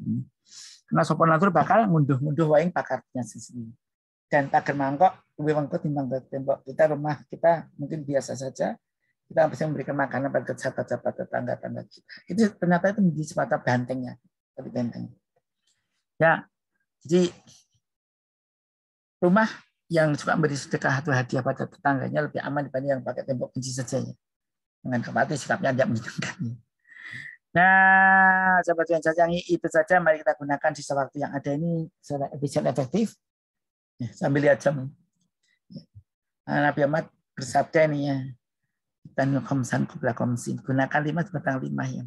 Karena sopan natur bakal ngunduh-ngunduh waing pakarnya sendiri. Dan pagar mangkok, lebih mangkok timbang tembok. Kita rumah kita mungkin biasa saja. Kita bisa memberikan makanan pada sahabat-sahabat tetangga-tetangga kita. Itu ternyata itu menjadi semacam bantengnya. Tapi benteng. Ya, jadi rumah yang suka memberi sedekah atau hadiah pada tetangganya lebih aman dibanding yang pakai tembok kunci saja ya. Dengan khawatir sikapnya tidak menyenangkan. Nah, sahabat yang saya sayangi, itu saja mari kita gunakan sisa waktu yang ada ini secara efisien efektif. Ya, sambil lihat jam. Nabi Muhammad bersabda ini ya. Dan khamsan qabla khamsin. Gunakan 5 sebetang 5 ya.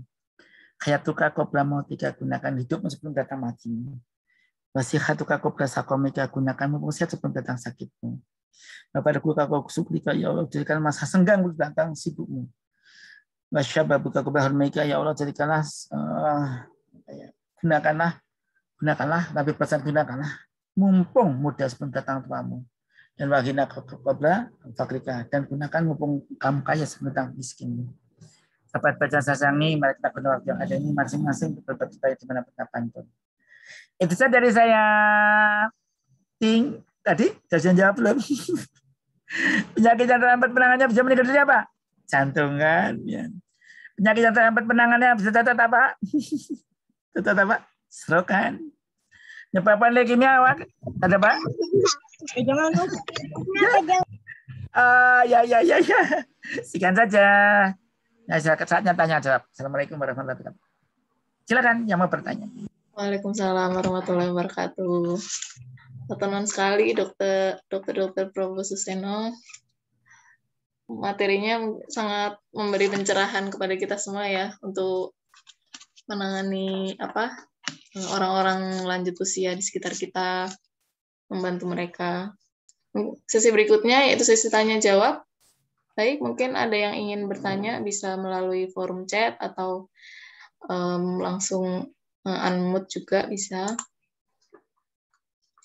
Hayatuka qabla mautika, gunakan hidupmu sebelum datang matimu. Wasihatuka qabla saqamika, gunakan mumpung sehat sebelum datang sakitmu. Wapadakuka kau sukrika ya Allah, jadikan masa senggang sebelum datang sibukmu. Wasyababuka qabla harmaika, ya Allah jadikanlah gunakanlah Nabi pesan gunakanlah mumpung muda sebelum datang tuamu. Dan wahina qabla fakrika, dan gunakan mumpung kamu kaya sebelum datang miskinmu. Sahabat baca saya sayangi, mari kita gunakan waktu yang ada ini masing-masing berbuat baik di mana pun. Itu saja dari saya. Tadi jajan jawab belum? Penyakit yang terlambat penanganannya bisa meninggal dari apa? Jantung kan. Ya. Penyakit yang terlambat penanganannya bisa tetap apa? Tetap apa? Stroke kan. Penyebabkan leukemia ada Pak? Jangan lupa. Ya. Sekian saja. Nah, saatnya tanya jawab. Assalamualaikum warahmatullahi wabarakatuh. Silakan yang mau bertanya. Waalaikumsalam warahmatullahi wabarakatuh. Teman sekali Dokter Probo Suseno. Materinya sangat memberi pencerahan kepada kita semua ya untuk menangani orang-orang lanjut usia di sekitar kita, membantu mereka. Sesi berikutnya yaitu sesi tanya jawab. Baik, mungkin ada yang ingin bertanya bisa melalui forum chat atau langsung unmute juga bisa.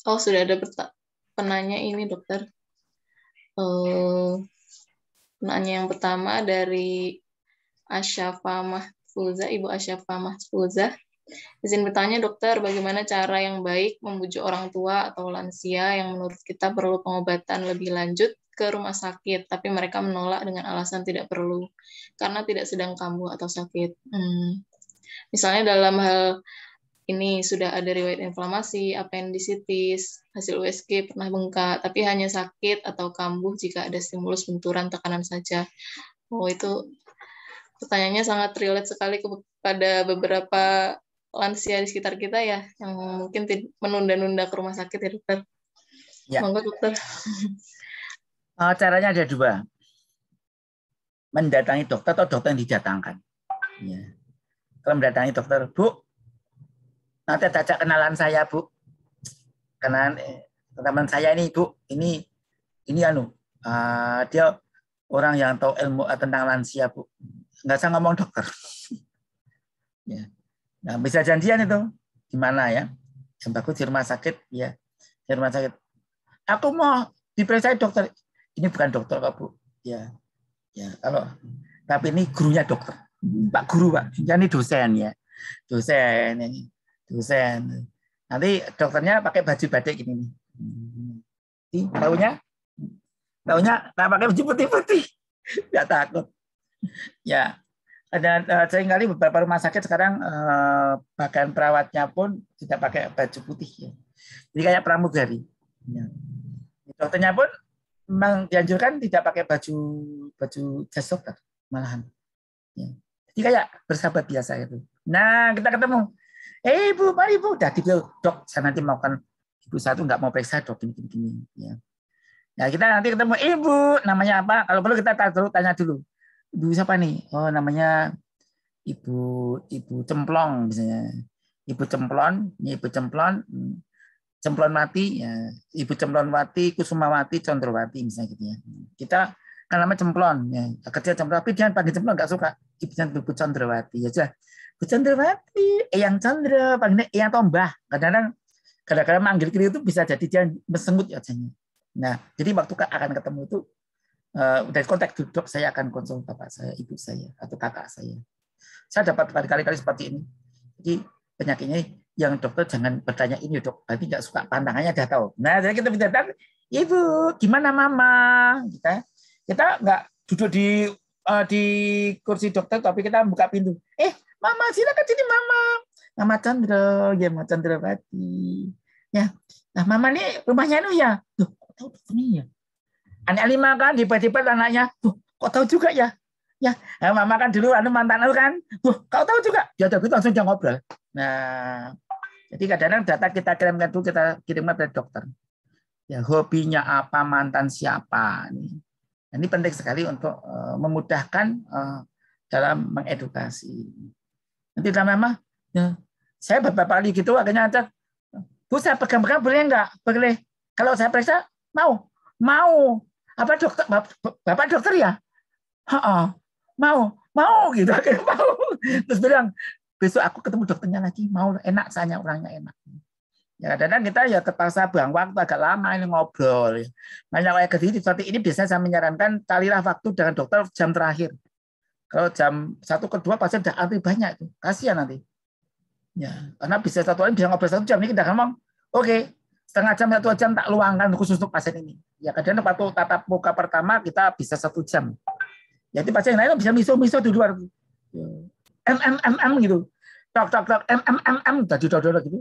Oh, sudah ada penanya ini, dokter. Penanya yang pertama dari Asyafa Mahfuza, Ibu Asyafa Mahfuza. Izin bertanya, dokter, bagaimana cara yang baik membujuk orang tua atau lansia yang menurut kita perlu pengobatan lebih lanjut ke rumah sakit, tapi mereka menolak dengan alasan tidak perlu, karena tidak sedang kambuh atau sakit. Misalnya dalam hal ini sudah ada riwayat inflamasi, apendisitis, hasil USG pernah bengkak, tapi hanya sakit atau kambuh jika ada stimulus benturan tekanan saja. Oh, itu pertanyaannya sangat relate sekali kepada beberapa lansia di sekitar kita ya, yang mungkin menunda-nunda ke rumah sakit ya, dokter. Ya. Monggo, dokter. Caranya ada dua. Mendatangi dokter atau dokter yang didatangkan. Ya. Kalau mendatangi dokter, Bu, nanti ajak kenalan saya, Bu. Kenalan teman saya ini, Bu. Ini dia orang yang tahu ilmu tentang lansia, Bu. Nggak usah ngomong dokter. Ya. Nah, bisa janjian itu. Di mana ya? Yang bagus di rumah sakit, ya. Di rumah sakit. Aku mau diperiksa dokter. Ini bukan dokter, Pak, Bu. Ya. Ya, tapi ini gurunya dokter. Pak Guru, Pak. Ini dosen ya. Dosen ini. Dosen. Nanti dokternya pakai baju batik ini nih. Taunya tak pakai baju putih-putih. Enggak takut. Ya. Dan seringkali beberapa rumah sakit sekarang bahkan perawatnya pun tidak pakai baju putih ya. Jadi kayak pramugari. Ya. Dokternya pun memang dianjurkan tidak pakai baju jas dokter malahan. Ya. Jadi kayak bersahabat biasa itu. Nah, kita ketemu. Ibu, mari Bu. Udah dibilang, dok, saya nanti maukan ibu satu nggak mau periksa dok gini. Ya. Nah, kita nanti ketemu ibu, namanya apa? Kalau perlu kita tanya dulu. Ibu siapa nih? Oh, namanya Ibu Cemplong misalnya. Ibu Cemplon Mati, ya. Ibu Cemplon Mati, Kusumawati, Condrowati misalnya gitu ya. Kita kan namanya Cemplon, ya. Kecil Cemplon, tapi jangan panggil Cemplon, nggak suka. Ibu Condrowati, ya sudah. Bu Condrowati, Eyang Condro, panggilnya Eyang Tombah. Kadang-kadang manggil kiri itu bisa jadi dia mesengut ya jadinya. Nah, jadi waktu akan ketemu itu udah kontak duduk, saya akan konsul bapak saya, ibu saya, atau kakak saya. Saya dapat berkali-kali seperti ini. Jadi penyakitnya yang dokter jangan bertanya ini dok, berarti nggak suka pandangannya udah tahu. Nah, jadi kita bisa datang, ibu, gimana mama? Kita nggak duduk di kursi dokter, tapi kita buka pintu. Mama, silakan sini mama. Mama Chandra, ya Mama Chandrawati. Ya, nah mama nih rumahnya itu ya. Tuh, kok tahu dokternya ya? Anak 5 kan, tiba-tiba anaknya, kok tahu juga ya? Ya, mama kan dulu mantan lu kan. Kau tahu juga? Ya udah gitu langsung dia ngobrol. Nah, jadi kadang-kadang data kita kirimkan dulu, kita kirimkan ke dokter. Ya, hobinya apa, mantan siapa. Ini penting sekali untuk memudahkan dalam mengedukasi. Nanti lama-lama, ya, saya beberapa kali gitu akhirnya ajak, Bu, saya pegang-pegang boleh enggak? Boleh. Kalau saya periksa, mau. Apa dokter? Bapak dokter ya? Mau gitu. Akhirnya mau. Terus bilang, besok aku ketemu dokternya lagi. Mau, enak saya orangnya enak. Ya, dan kita ya terpaksa buang waktu agak lama ini ngobrol. Ya. Banyak kayak gitu seperti ini biasanya saya menyarankan carilah waktu dengan dokter jam terakhir. Kalau jam 1 ke 2 pasien udah antri banyak itu. Kasihan nanti. Ya, karena bisa satu orang bisa ngobrol 1 jam ini kita ngomong, oke, setengah jam 1 jam tak luangkan khusus untuk pasien ini. Ya kadang waktu tatap muka pertama kita bisa 1 jam. Jadi pasien lain bisa miso di luar. gitu. Tok tadi gitu.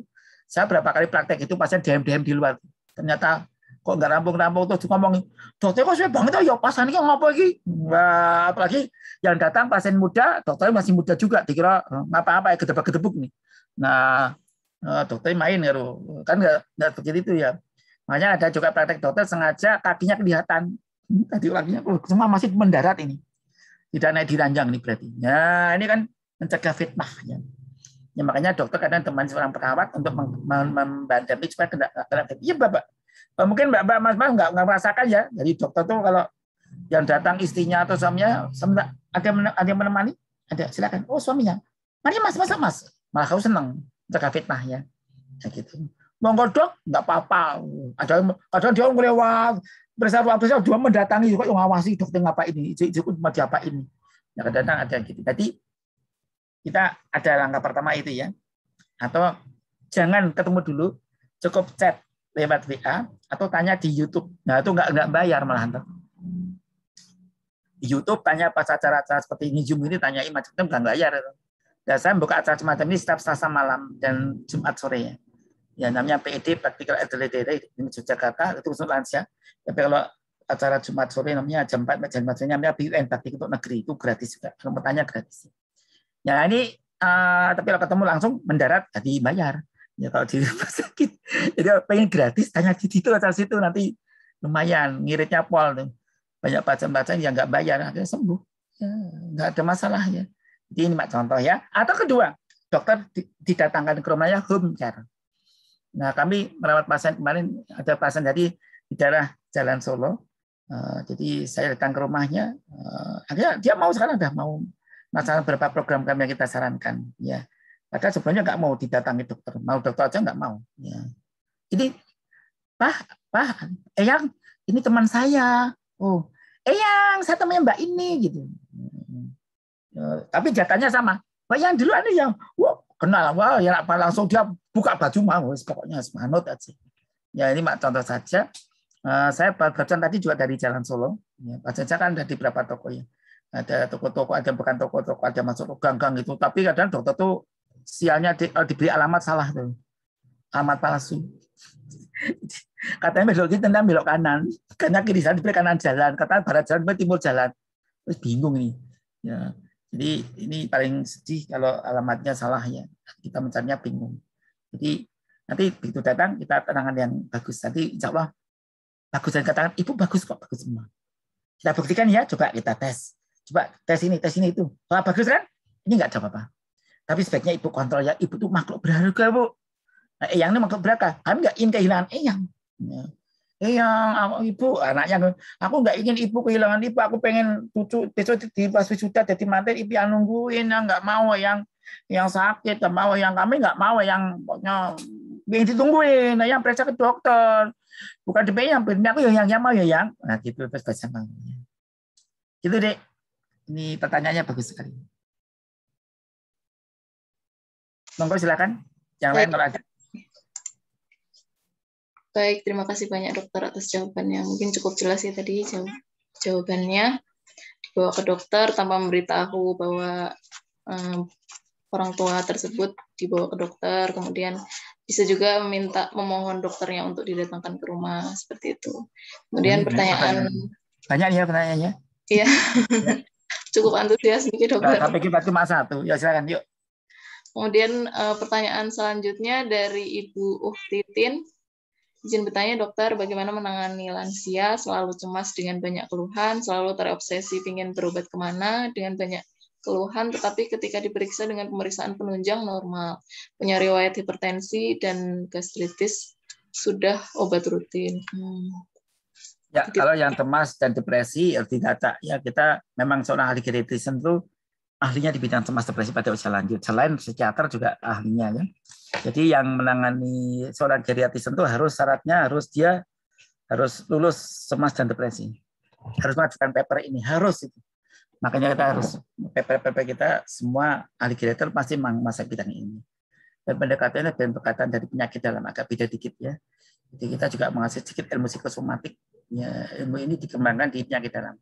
Saya berapa kali praktek itu pasien DM di luar. Ternyata kok nggak rampung terus ngomongin, dokter kok saya banget ya pas ini ngopo lagi. Wah, apalagi yang datang pasien muda, dokternya masih muda juga, dikira ngapa-apa ya gedebak-gedebuk nih. Nah, dokternya main kan nggak begitu itu ya. Makanya ada juga praktek dokter sengaja kakinya kelihatan. Tadi kakinya semua masih mendarat ini. Tidak naik di ranjang ini berarti. Ya, ini kan mencegah fitnah. Ya, makanya dokter kadang teman seorang perawat untuk membantu supaya kena fitnah. Iya, Bapak. Mungkin Mbak Mas nggak merasakan ya. Jadi dokter tuh kalau yang datang istrinya atau suaminya, ada yang menemani? Ada, silakan. Oh, suaminya. Mari Mas. Malah kau senang mencegah fitnah ya. Kayak gitu. Monggo dok, nggak apa-apa. Kadang dia ngelewat, bersama dua mendatangi juga yang ngawasi dokter ngapa ini, ikut mau diapa ini. Ya kadang ada gitu. Jadi kita ada langkah pertama itu ya. Atau jangan ketemu dulu, cukup chat lewat WA atau tanya di YouTube. Nah itu nggak bayar malahan. Di YouTube tanya pas acara-acara seperti ini Zoom ini tanyain macam-macam nggak bayar. Dan saya buka acara semacam ini setiap Selasa malam dan Jumat sore ya. Ya namanya PED Practical Elderly Day di Yogyakarta itu khusus lansia. Tapi kalau acara Jumat sore namanya jam 4 namanya PUN Praktik untuk Negeri itu gratis juga. Kalau mau tanya gratis. Ya ini tapi kalau ketemu langsung mendarat jadi bayar. Ya kalau di rumah sakit. Jadi kalau pengen gratis tanya di situ acara situ nanti lumayan ngiritnya pol tuh. Banyak pasien-pasien yang nggak bayar akhirnya sembuh. Ya, nggak ada masalah ya. Jadi ini contoh ya. Atau kedua, dokter didatangkan ke rumahnya home care. Nah, kami merawat pasien kemarin, ada pasien dari di daerah Jalan Solo. Jadi saya datang ke rumahnya, akhirnya dia mau sekarang udah mau melaksanakan beberapa program kami yang kita sarankan. Ya, padahal sebelumnya nggak mau didatangi dokter, mau dokter aja nggak mau. Ya. Jadi, Pak, Eyang, ini teman saya. Oh, Eyang, saya temannya Mbak ini gitu. Tapi jatahnya sama. Mbak yang duluan nih yang, wah kenal, wah ya apa langsung dia buka baju mau, pokoknya semangat aja. Ya ini contoh saja. Saya barusan tadi juga dari Jalan Solo. Ya, saja kan ada di beberapa toko ya. Ada toko-toko, ada bukan toko-toko, ada masuk gang-gang itu. Tapi kadang dokter tuh sialnya diberi alamat salah tuh, alamat palsu. Katanya belok kiri, tendang belok kanan. Karena kiri sana diberi kanan jalan, katanya barat jalan, timur jalan. Terus bingung nih. Ya. Jadi ini paling sedih kalau alamatnya salah ya. Kita mencarinya bingung. Jadi nanti begitu datang kita penangan yang bagus. Nanti insya Allah bagus dan katakan ibu bagus kok, bagus semua. Kita buktikan ya, coba kita tes. Coba tes ini itu. Kalau bagus kan? Ini nggak ada apa-apa. Tapi sebaiknya ibu kontrol ya. Ibu tuh makhluk berharga bu. Nah, Eyang ini makhluk berharga. Kami nggak ingin kehilangan Eyang. Ya. Eyang, ibu anaknya, aku nggak ingin ibu kehilangan ibu. Aku pengen cucu besok di pas wisuda jadi manten ibu yang nungguin, yang nggak mau yang sakit, nggak mau yang kami nggak mau yang pokoknya yang ditungguin, yang periksa ke dokter. Bukan DP yang aku yang mau ya yang. Nah gitu terus bahasa namanya. Gitu deh. Ini pertanyaannya bagus sekali. Monggo silakan. Yang lain kalau ada. Baik, terima kasih banyak dokter atas jawabannya. Mungkin cukup jelas ya tadi jawabannya. Dibawa ke dokter tanpa memberitahu bahwa orang tua tersebut dibawa ke dokter, kemudian bisa juga memohon dokternya untuk didatangkan ke rumah seperti itu. Kemudian pertanyaan banyak ya pertanyaannya. Iya. Cukup antusias nih dokter. Tapi kita cuma satu. Ya silakan yuk. Kemudian pertanyaan selanjutnya dari Ibu Titin. Izin bertanya dokter, bagaimana menangani lansia selalu cemas dengan banyak keluhan, selalu terobsesi ingin berobat kemana dengan banyak keluhan, tetapi ketika diperiksa dengan pemeriksaan penunjang normal, punya riwayat hipertensi dan gastritis, sudah obat rutin. Ya, kalau yang cemas dan depresi harus didata. Ya, kita memang seorang ahli geriatrisen itu ahlinya di bidang cemas depresi pada usia lanjut. Selain psikiater juga ahlinya ya. Jadi yang menangani seorang geriatrisen itu syaratnya dia harus lulus cemas dan depresi. Harus mengajukan paper ini, harus itu. Makanya kita harus paper kita semua ahli geriater pasti masa bidang ini. Dan pendekatannya pendekatan dari penyakit dalam agak beda dikit ya. Jadi kita juga mengasih sedikit ilmu psikosomatik. Ya, ilmu ini dikembangkan di penyakit dalam.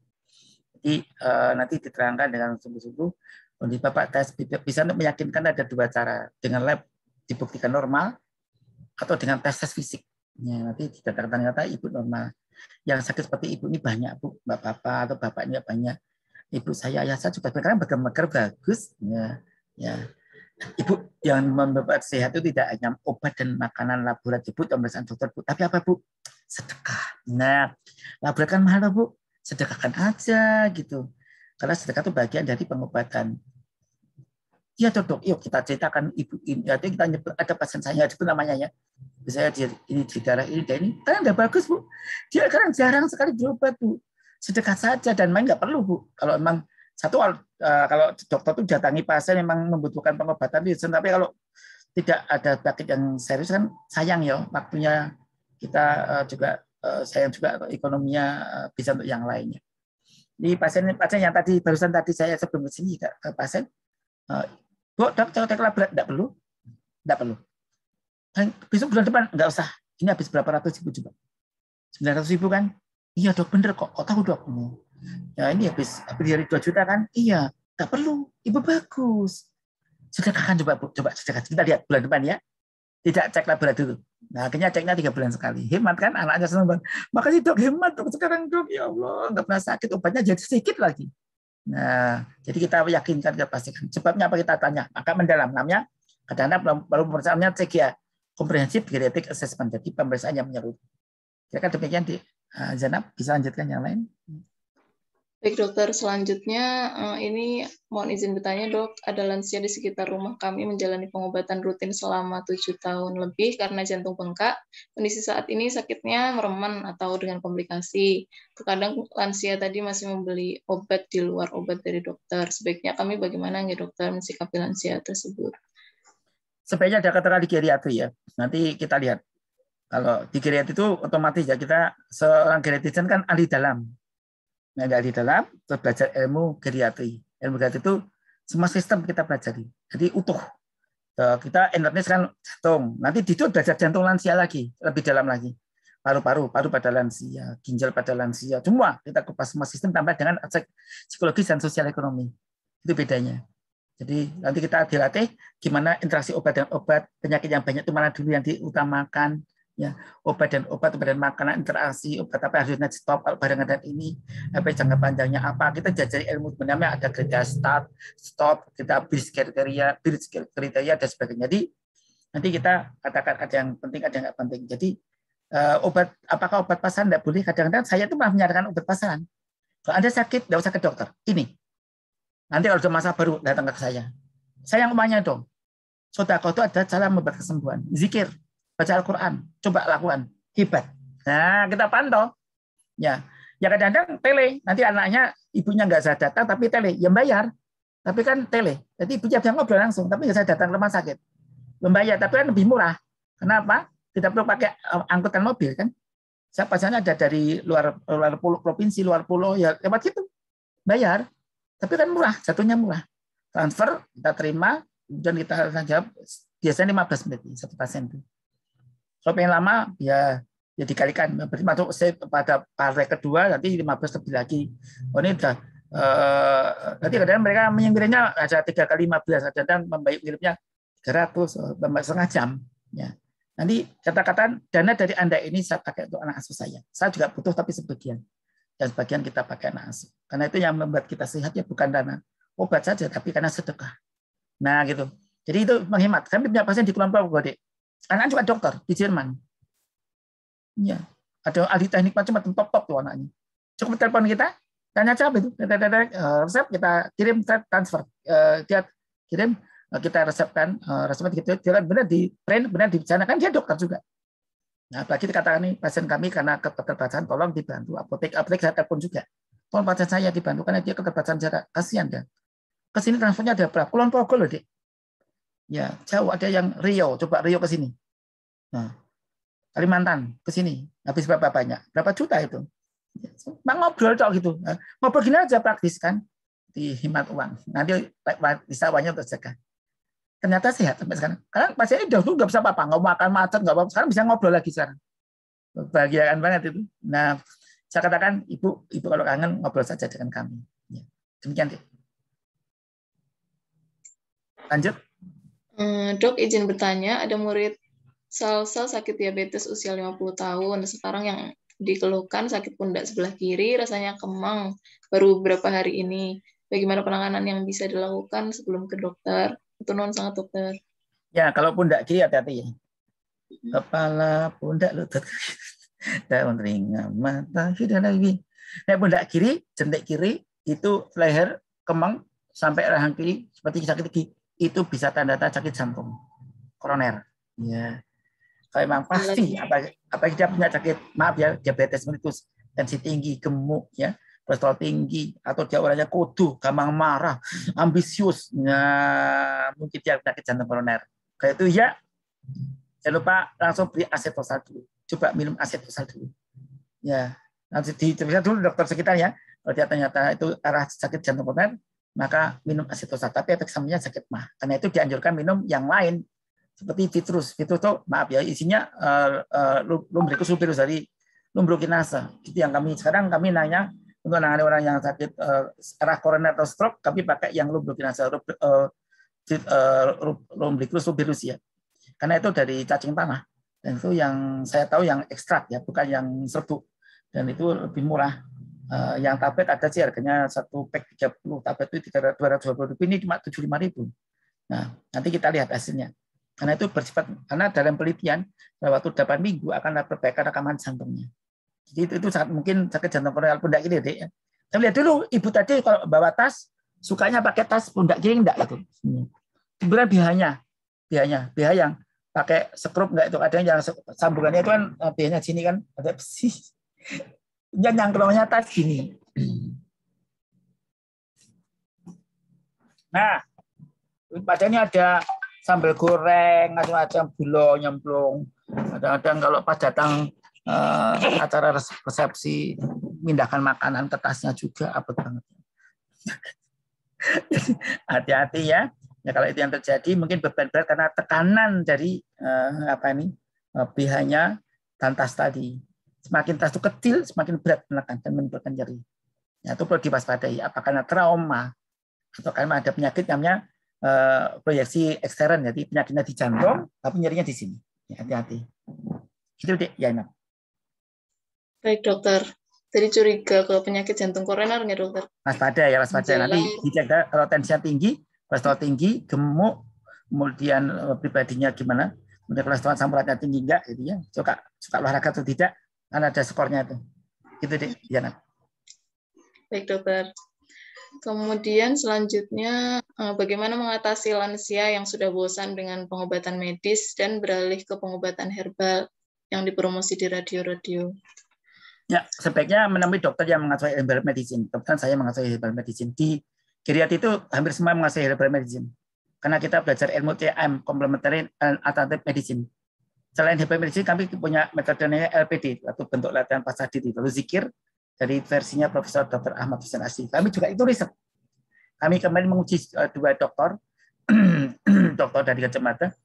Jadi nanti diterangkan dengan sungguh-sungguh. Untuk Bapak tes bisa meyakinkan ada dua cara, dengan lab dibuktikan normal atau dengan tes fisik. Ya, nanti dikatakan ternyata ibu normal. Yang sakit seperti ibu ini banyak bu, bapak atau bapaknya banyak. Ibu saya, ayah saya juga sekarang bekerja bagus. Ya. Ibu yang membuat sehat itu tidak hanya obat dan makanan laboratorium pemeriksaan dokter bu, tapi apa bu? sedekah. Nah, berat kan mahal Bu, sedekahkan aja gitu. Karena sedekah itu bagian dari pengobatan. Iya dok, yuk kita ceritakan ibu ini. Artinya kita nyebut ada pasien saya itu namanya ya. Saya ini di darah ini dan ini kan udah bagus Bu. Dia kan jarang sekali berobat Bu. Sedekah saja dan main nggak perlu Bu. Kalau memang satu kalau dokter itu datangi pasien memang membutuhkan pengobatan itu, tapi kalau tidak ada penyakit yang serius kan sayang ya waktunya kita juga sayang juga ekonominya bisa untuk yang lainnya. Di pasien yang tadi barusan tadi saya sebelum sini ke pasien, Bu, dok, cek labrat enggak perlu. Besok bulan depan enggak usah. Ini habis berapa ratus ribu coba? 900.000 kan? Iya dok, bener kok. Kok tahu dok? Ya ini habis dari 2 juta kan? Iya, enggak perlu. Ibu bagus. Sedekahkan coba Bu, coba sedekah. Kita lihat bulan depan ya. Tidak cek labrat dulu. Nah, akhirnya ceknya 3 bulan sekali. Hemat kan? Anaknya senang banget. Makasih dok, hemat dok. Sekarang dok, ya Allah, enggak pernah sakit. Obatnya jadi sedikit lagi. Nah, jadi kita yakinkan, kita pastikan. Sebabnya apa kita tanya? Maka mendalam. Namanya kadang-kadang baru pemeriksaannya CGA, Comprehensive Geriatric Assessment. Jadi pemeriksaan yang menyeluruh. Kira-kira demikian di Zainab, bisa lanjutkan yang lain? Baik dokter, selanjutnya ini mohon izin bertanya dok, ada lansia di sekitar rumah kami menjalani pengobatan rutin selama 7 tahun lebih karena jantung bengkak. Kondisi saat ini sakitnya mereman atau dengan komplikasi. Terkadang lansia tadi masih membeli obat di luar obat dari dokter. Sebaiknya kami bagaimana ya dokter mensikapi lansia tersebut? Sebaiknya ada keterangan di geriatri ya. Nanti kita lihat. Kalau di geriatri itu otomatis ya kita seorang geriatrisen kan ahli dalam. Nah, di dalam terus belajar ilmu geriatri. Ilmu geriatri itu semua sistem kita pelajari. Jadi utuh. Kita endotnya sekarang jantung. Nanti di itu belajar jantung lansia lagi, lebih dalam lagi. Paru-paru pada lansia, ginjal pada lansia, semua kita kupas semua sistem tambah dengan aspek psikologis dan sosial ekonomi. Itu bedanya. Jadi nanti kita dilatih gimana interaksi obat dan obat, penyakit yang banyak itu mana dulu yang diutamakan. Ya, obat dan makanan interaksi, obat apa harusnya stop kalau barengan dan ini, apa jangka panjangnya apa, kita jajari ilmu sebenarnya ada kriteria stop, kita bridge kriteria dan sebagainya. Jadi nanti kita katakan ada yang penting, ada yang nggak penting. Jadi obat, apakah obat pasaran nggak boleh? Kadang-kadang saya itu malah menyarankan obat pasaran. Kalau Anda sakit, nggak usah ke dokter. Ini nanti kalau ada masalah baru datang ke saya. Saya yang umumnya dong. Sedekah itu ada cara membuat kesembuhan. Zikir. Baca Al-Quran, coba lakukan, hebat. Nah, kita pantau. Ya kadang-kadang tele, nanti anaknya, ibunya nggak usah datang, tapi tele, ya bayar. Tapi kan tele, jadi ibunya bisa ngobrol langsung, tapi nggak usah datang ke rumah sakit. Membayar, tapi kan lebih murah. Kenapa? Tidak perlu pakai angkutan mobil kan. Siapa saja ada dari luar pulau, provinsi, luar pulau, ya lewat situ. Bayar. Tapi kan murah, jatuhnya murah. Transfer, kita terima, dan kita jawab, biasanya 15 menit, satu pasien itu. Kalau pengen lama ya dikalikan, berarti masuk pada partai kedua nanti 15 lebih lagi. Oh ini udah nanti kadang mereka mengirimnya ada 3 kali 15, kadang membayar kirimnya 300 setengah jam. Ya. Nanti kata-kata dana dari Anda ini saya pakai untuk anak asuh saya. Saya juga butuh tapi sebagian. Dan sebagian kita pakai anak asuh. Karena itu yang membuat kita sehat ya bukan dana obat saja tapi karena sedekah. Nah gitu. Jadi itu menghemat. Kami punya pasien di Kulon Progo, Dek. Anaknya juga dokter di Jerman. Ya, ada ahli teknik macam-macam top tuh anaknya. Cukup telepon kita, tanya aja apa itu, resep kita kirim transfer, dia kirim kita resepkan, resep kita benar di print, benar dibicarakan dia dokter juga. Nah, apalagi dikatakan nih pasien kami karena keterbatasan, tolong dibantu apotek saya telepon juga. Tolong pasien saya dibantu karena dia keterbatasan jarak, kasihan dia. Kesini transfernya ada berapa? Kulon Progo loh, Dek. Ya, jauh ada yang Rio, coba Rio ke sini. Nah, Kalimantan ke sini. Habis berapa banyak? Berapa juta itu? Ngobrol cok gitu. Ngobrol gini aja praktis kan. Dihemat uang. Nanti bisa uangnya terjaga. Ternyata sehat sampai sekarang. Karena pasiennya udah nggak bisa apa-apa, nggak makan macet, nggak apa-apa. Sekarang bisa ngobrol lagi sekarang. Bahagiaan banget itu. Nah, saya katakan ibu kalau kangen ngobrol saja dengan kami. Ya. Demikian. Lanjut. Dok, izin bertanya, ada murid Salsa sakit diabetes usia 50 tahun. Sekarang yang dikeluhkan sakit pundak sebelah kiri, rasanya kemang baru beberapa hari ini. Bagaimana penanganan yang bisa dilakukan sebelum ke dokter? Itu non sangat dokter. Ya, kalau pundak kiri hati-hati ya. Kepala, pundak, lutut. Daun ringan mata sudah lagi. Nek pundak kiri, jentik kiri itu leher, kemang sampai rahang kiri seperti sakit gigi itu bisa tanda-tanda sakit jantung koroner. Ya. Kalau memang pasti apa dia punya sakit, maaf ya, diabetes mellitus, tensi tinggi, gemuk ya, kolesterol tinggi, atau dia orangnya kodoh, gampang marah, ambisius, nah, mungkin dia penyakit jantung koroner. Kayak itu ya, jangan lupa langsung beri asetosal dulu. Coba minum asetosal dulu. Ya, nanti diperiksa dulu dokter sekitar ya. Kalau dia ternyata itu arah sakit jantung koroner, maka minum asetosal. Tapi efek sampingnya sakit mah. Karena itu dianjurkan minum yang lain seperti Vitrus. Vitrus itu maaf ya, isinya lumbricus subirus dari lumbrokinase. Itu yang sekarang kami nanya untuk menangani orang yang sakit arah koroner atau stroke, kami pakai yang lumbrokinase lumbricus subirus ya. Karena itu dari cacing tanah. Dan itu yang saya tahu yang ekstrak ya, bukan yang serbuk. Dan itu lebih murah. Yang tablet ada sih harganya 1 pack 30, tablet itu 220 ribu, ini cuma 75.000. Nah, nanti kita lihat hasilnya. Karena itu bersifat, karena dalam penelitian waktu 8 minggu akan ada perbaikan rekaman jantungnya. Jadi itu sangat mungkin sakit jantung koroner pundak kiri, Dek. Kita lihat dulu ibu tadi kalau bawa tas sukanya pakai tas pundak kiri enggak itu. Sebenarnya BH yang pakai skrup enggak itu, ada yang sambungannya itu kan BH-nya sini kan ada besi. Yang kelomanya tas gini. Nah, padanya ada sambal goreng, macam-macam, bulo nyemplung. Kadang-kadang kalau pas datang acara resepsi, mindahkan makanan ke tasnya juga, apa banget. Hati-hati ya. Ya kalau itu yang terjadi, mungkin beban berat karena tekanan dari BH-nya dan tas tadi. Semakin tas itu kecil, semakin berat menekan dan menimbulkan nyeri. Ya, itu perlu diwaspadai. Apakah karena trauma atau karena ada penyakit namanya proyeksi ekstern, jadi penyakitnya di jantung, tapi nyerinya di sini. Ya, hati-hati. Itu deh, ya Ina. Baik dokter. Jadi curiga ke penyakit jantung koroner nggak dokter? Waspada ya, waspada. Nanti dijaga kalau tensinya tinggi, kolesterol tinggi, gemuk, kemudian pribadinya gimana, kemudian kolesterol asam uratnya tinggi enggak, gitu ya. Suka olahraga atau tidak, kan ada skornya itu. Itu deh, ya Ina. Baik dokter. Kemudian selanjutnya, bagaimana mengatasi lansia yang sudah bosan dengan pengobatan medis dan beralih ke pengobatan herbal yang dipromosi di radio-radio? Ya, sebaiknya menemui dokter yang menguasai herbal medicine. Kebetulan saya menguasai herbal medicine. Di geriatri itu hampir semua menguasai herbal medicine. Karena kita belajar ilmu TM, Complementary and Alternative Medicine. Selain herbal medicine, kami punya metodenya LPD, atau bentuk latihan pasar diri, lalu zikir, dari versinya Profesor Dr. Ahmad Hussein Asri. Kami juga itu riset. Kami kemarin menguji 2 dokter, dokter dari kacamata,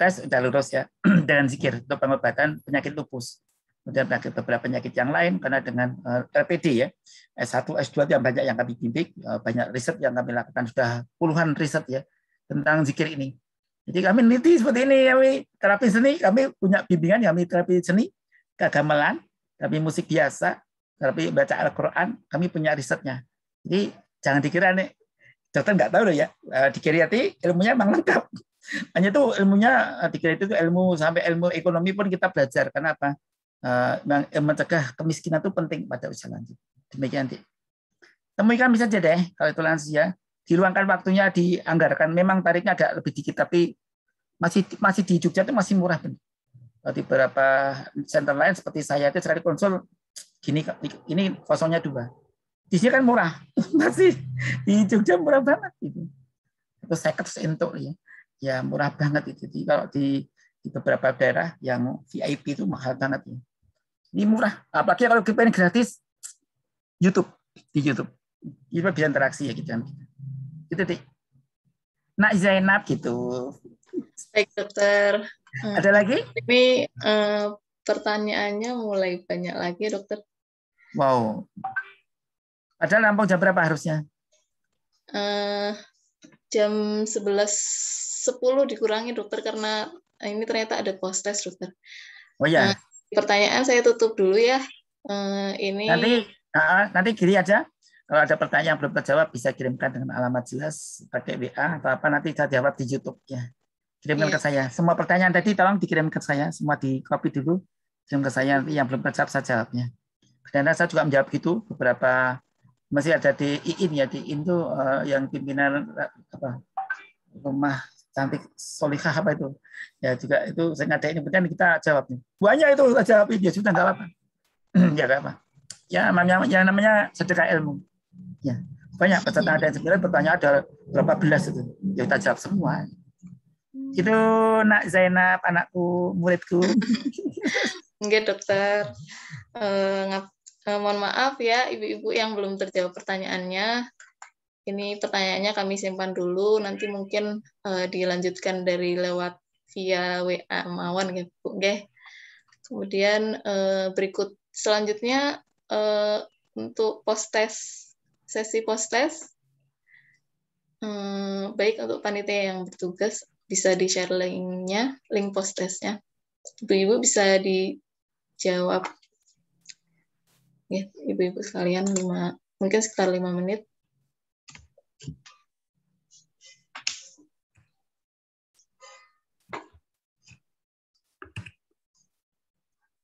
tes udah lurus ya, dengan zikir untuk pengobatan penyakit lupus. Kemudian beberapa penyakit yang lain, karena dengan LPD ya, S1, S2 yang banyak yang kami bimbing, banyak riset yang kami lakukan, sudah puluhan riset ya, tentang zikir ini. Jadi kami meneliti seperti ini, kami terapi seni, kami punya bimbingan, kami terapi seni, kegamelan, terapi musik biasa, terapi baca Al-Quran, kami punya risetnya. Jadi jangan dikira nih, dokter nggak tahu loh ya, di geriatri ilmunya memang lengkap. Hanya itu ilmunya, di geriatri itu ilmu, sampai ilmu ekonomi pun kita belajar. Karena apa? Mencegah kemiskinan itu penting pada usia lanjut. Demikian, Dik. Temui kami saja deh, kalau itu lansia. Diluangkan waktunya, dianggarkan. Memang tarifnya agak lebih dikit, tapi masih di Jogja itu masih murah. Di beberapa center lain seperti saya itu sekali konsul gini, ini kosongnya 2. Di sini kan murah, masih di Jogja murah banget itu. Itu 50 untuk ya murah banget itu. Jadi kalau di beberapa daerah yang VIP itu mahal banget ya. Ini murah, apalagi kalau kita pengen gratis, YouTube, di YouTube. Itu bisa interaksi ya gitu kan. Gitu deh. Nak Zainab gitu. Baik dokter. Ada lagi? Ini pertanyaannya mulai banyak lagi dokter. Wow. Padahal Lampung jam berapa harusnya? Jam 11.10 dikurangi dokter karena ini ternyata ada post test dokter. Oh ya. Pertanyaan saya tutup dulu ya. Ini nanti kiri aja. Kalau ada pertanyaan yang belum terjawab bisa kirimkan dengan alamat jelas pakai WA atau apa, nanti saya jawab di YouTube ya. Kirimkan ke saya. Semua pertanyaan tadi tolong dikirim ke saya, semua di copy dulu Kirim ke saya nanti yang belum terjawab saya jawabnya. Dan saya juga menjawab gitu beberapa, masih ada di IIN ya, di IIN tuh yang pimpinan apa rumah cantik Solihah apa itu ya, juga itu saya ngadain, kemudian kita jawab nih banyak itu saya jawabin, ya sudah nggak apa-apa. Ya nggak apa ya, namanya sedekah ilmu ya, banyak peserta ada yang 9, pertanyaan ada berapa belas itu ya, kita jawab semua gitu. Nak Zainab, anakku, muridku. Enggak, dokter. Mohon maaf ya ibu-ibu yang belum terjawab pertanyaannya. Ini pertanyaannya kami simpan dulu, nanti mungkin dilanjutkan dari lewat via WA mawon ya Bu. Nggih. Kemudian berikut selanjutnya untuk post test, sesi post test, baik untuk panitia yang bertugas bisa di-share linknya, link post testnya. Ibu-ibu bisa dijawab. Ya, ibu-ibu sekalian, mungkin sekitar 5 menit.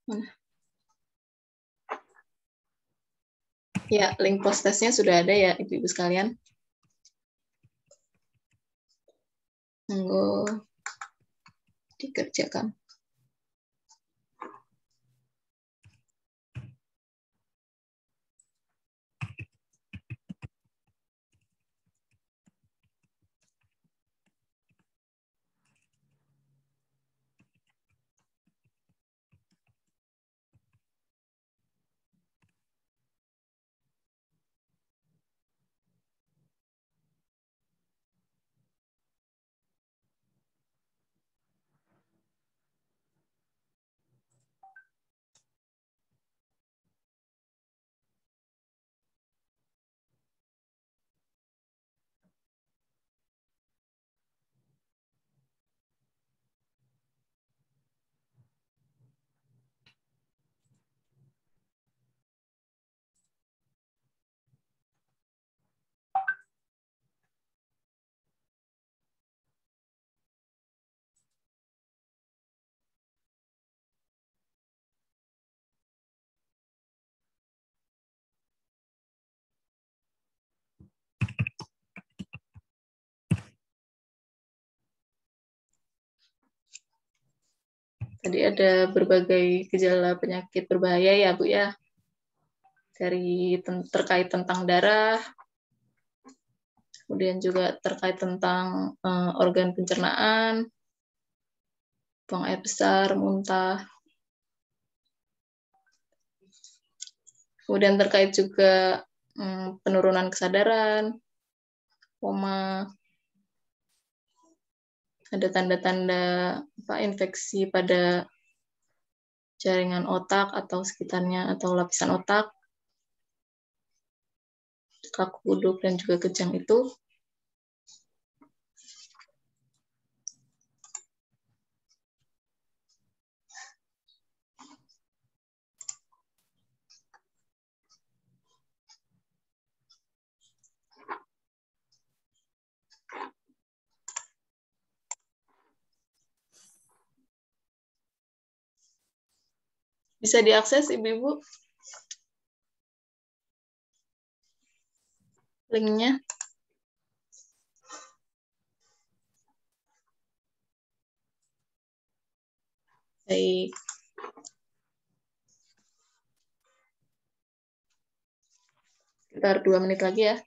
Mana? Ya, link post testnya sudah ada ya, ibu-ibu sekalian. Monggo dikerjakan. Tadi ada berbagai gejala penyakit berbahaya ya Bu ya, dari terkait tentang darah, kemudian juga terkait tentang organ pencernaan, buang air besar, muntah, kemudian terkait juga penurunan kesadaran, koma, ada tanda-tanda infeksi pada jaringan otak atau sekitarnya atau lapisan otak, kaku kuduk dan juga kejang itu. Bisa diakses ibu-ibu linknya. Baik. Sekitar 2 menit lagi ya.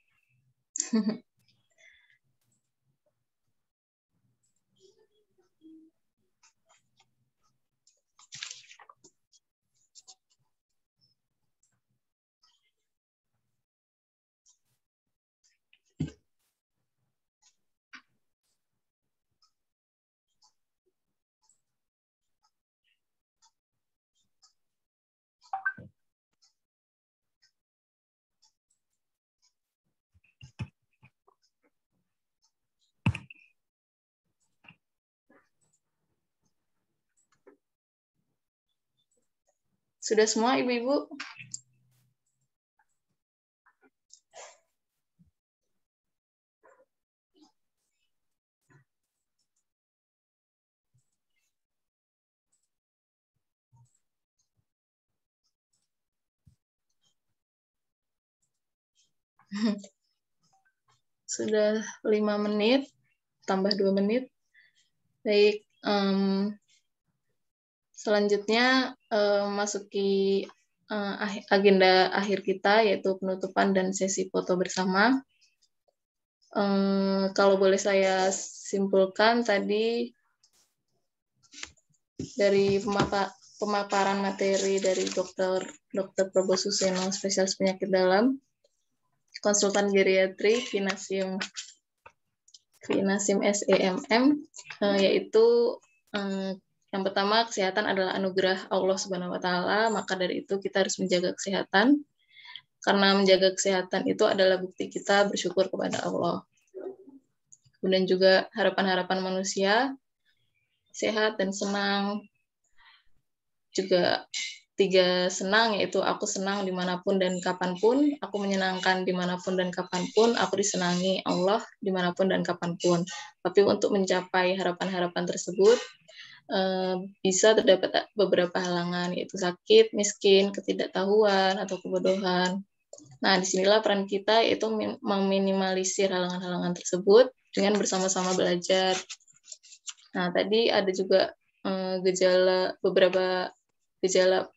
Sudah semua ibu-ibu? Sudah 5 menit, tambah 2 menit. Baik, selanjutnya masuki agenda akhir kita, yaitu penutupan dan sesi foto bersama. Kalau boleh saya simpulkan tadi dari pemaparan materi dari Dr. Probo Suseno, spesialis penyakit dalam, konsultan geriatri, Finasim SEMM, yaitu yang pertama, kesehatan adalah anugerah Allah Subhanahu wa Ta'ala, maka dari itu kita harus menjaga kesehatan, karena menjaga kesehatan itu adalah bukti kita bersyukur kepada Allah. Kemudian juga harapan-harapan manusia, sehat dan senang. Juga 3 senang, yaitu aku senang dimanapun dan kapanpun, aku menyenangkan dimanapun dan kapanpun, aku disenangi Allah dimanapun dan kapanpun. Tapi untuk mencapai harapan-harapan tersebut, bisa terdapat beberapa halangan, yaitu sakit, miskin, ketidaktahuan, atau kebodohan. Nah, disinilah peran kita, yaitu meminimalisir halangan-halangan tersebut dengan bersama-sama belajar. Nah, tadi ada juga beberapa gejala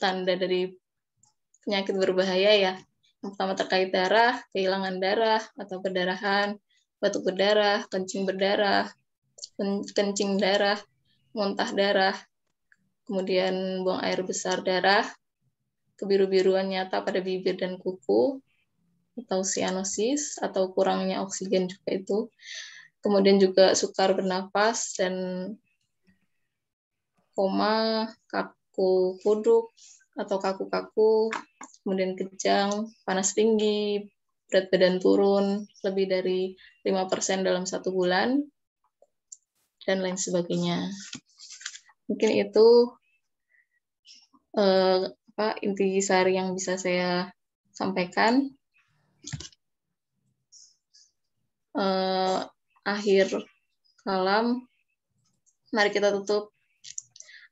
tanda dari penyakit berbahaya ya. Yang pertama terkait darah, kehilangan darah atau perdarahan, batuk berdarah, kencing berdarah, kencing darah, muntah darah, kemudian buang air besar darah, kebiru-biruan nyata pada bibir dan kuku, atau cyanosis, atau kurangnya oksigen juga itu. Kemudian juga sukar bernapas dan koma, kaku kuduk atau kaku-kaku, kemudian kejang, panas tinggi, berat badan turun lebih dari 5% dalam 1 bulan, dan lain sebagainya. Mungkin itu intisari yang bisa saya sampaikan. Akhir kalam, mari kita tutup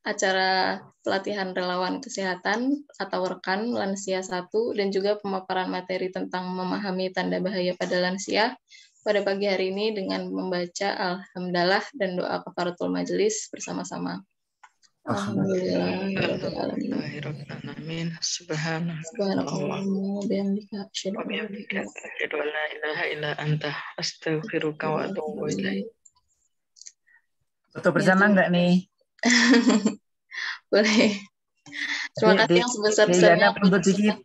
acara pelatihan relawan kesehatan atau rekan lansia 1 dan juga pemaparan materi tentang memahami tanda bahaya pada lansia pada pagi hari ini dengan membaca Alhamdulillah dan doa kafaratul majelis bersama-sama. Alhamdulillahirrahmanirrahim. Subhanallah. Bihamdika Asyhadu an la ilaha illa anta astaghfiruka wa atubu ilaik. Foto bersama enggak nih? Boleh. Terima kasih yang sebesar-besarnya. Mundur dikit.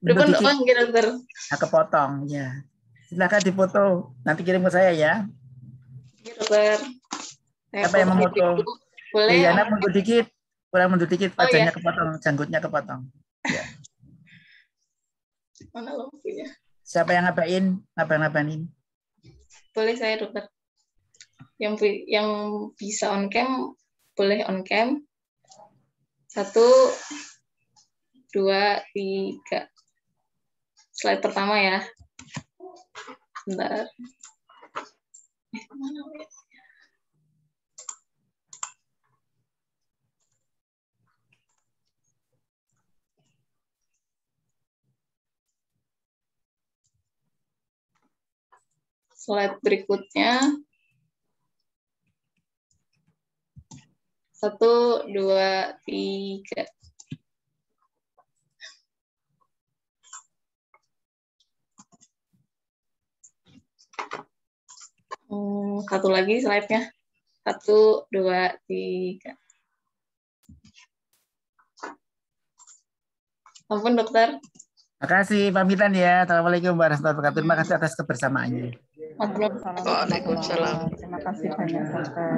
Dokter. Kepotong, ya. Silakan difoto. Nanti kirim ke saya ya. Dokter. Siapa yang memotong? Boleh. Yana mundur dikit. Kurang mundur dikit, wajahnya kepotong, janggutnya kepotong. Ya. Mana lampunya? Siapa yang ngapain? Boleh saya, dokter. Yang bisa on cam boleh on cam. 1, 2, 3. Slide pertama ya. Bentar. Mana ya? Slide berikutnya. 1, 2, 3. Satu lagi slide-nya. 1, 2, 3. Ampun, dokter. Makasih, pamitan ya. Assalamualaikum warahmatullahi wabarakatuh. Terima kasih atas kebersamaannya. Waalaikumsalam. Terima kasih banyak, dokter.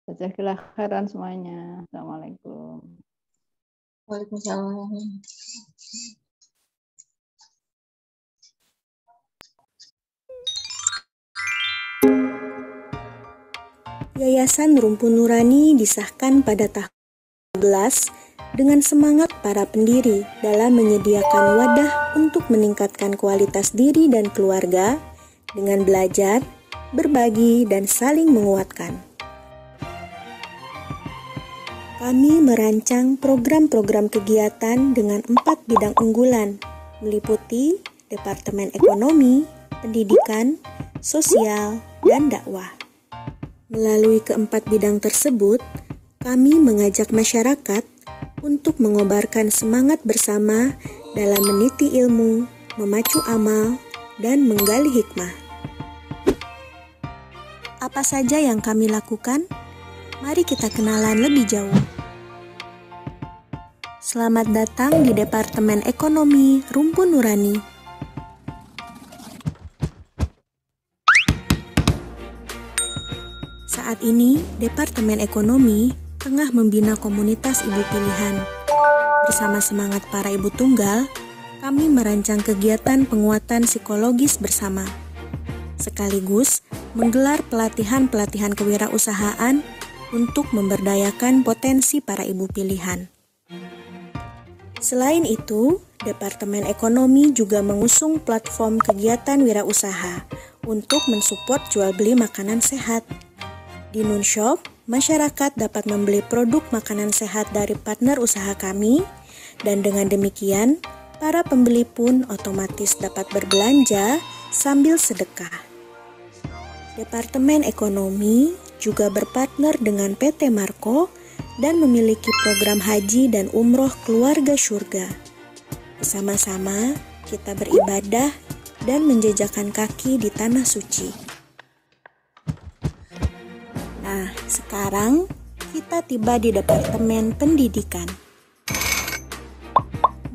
Jazakallah khairan semuanya. Assalamualaikum. Waalaikumsalam. Yayasan Rumpun Nurani disahkan pada tahun 2011 dengan semangat para pendiri dalam menyediakan wadah untuk meningkatkan kualitas diri dan keluarga dengan belajar, berbagi, dan saling menguatkan. Kami merancang program-program kegiatan dengan 4 bidang unggulan, meliputi Departemen Ekonomi, Pendidikan, Sosial, dan Dakwah. Melalui keempat bidang tersebut, kami mengajak masyarakat untuk mengobarkan semangat bersama dalam meniti ilmu, memacu amal, dan menggali hikmah. Apa saja yang kami lakukan? Mari kita kenalan lebih jauh. Selamat datang di Departemen Ekonomi Rumpun Nurani. Saat ini, Departemen Ekonomi tengah membina komunitas ibu pilihan. Bersama semangat para ibu tunggal, kami merancang kegiatan penguatan psikologis bersama. Sekaligus menggelar pelatihan-pelatihan kewirausahaan untuk memberdayakan potensi para ibu pilihan. Selain itu, Departemen Ekonomi juga mengusung platform kegiatan wirausaha untuk mensupport jual beli makanan sehat. Di Nunshop, masyarakat dapat membeli produk makanan sehat dari partner usaha kami, dan dengan demikian, para pembeli pun otomatis dapat berbelanja sambil sedekah. Departemen Ekonomi juga berpartner dengan PT Marco dan memiliki program haji dan umroh keluarga surga. Bersama-sama kita beribadah dan menjejakkan kaki di tanah suci. Nah, sekarang kita tiba di Departemen Pendidikan.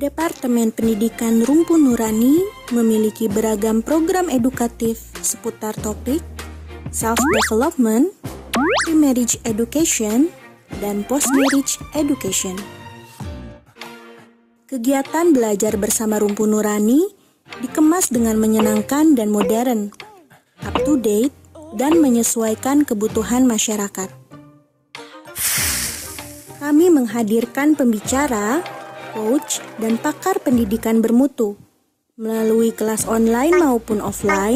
Departemen Pendidikan Rumpun Nurani memiliki beragam program edukatif seputar topik self-development, pre-marriage education, dan post-marriage education. Kegiatan belajar bersama Rumpun Nurani dikemas dengan menyenangkan dan modern, up-to-date, dan menyesuaikan kebutuhan masyarakat. Kami menghadirkan pembicara, coach, dan pakar pendidikan bermutu melalui kelas online maupun offline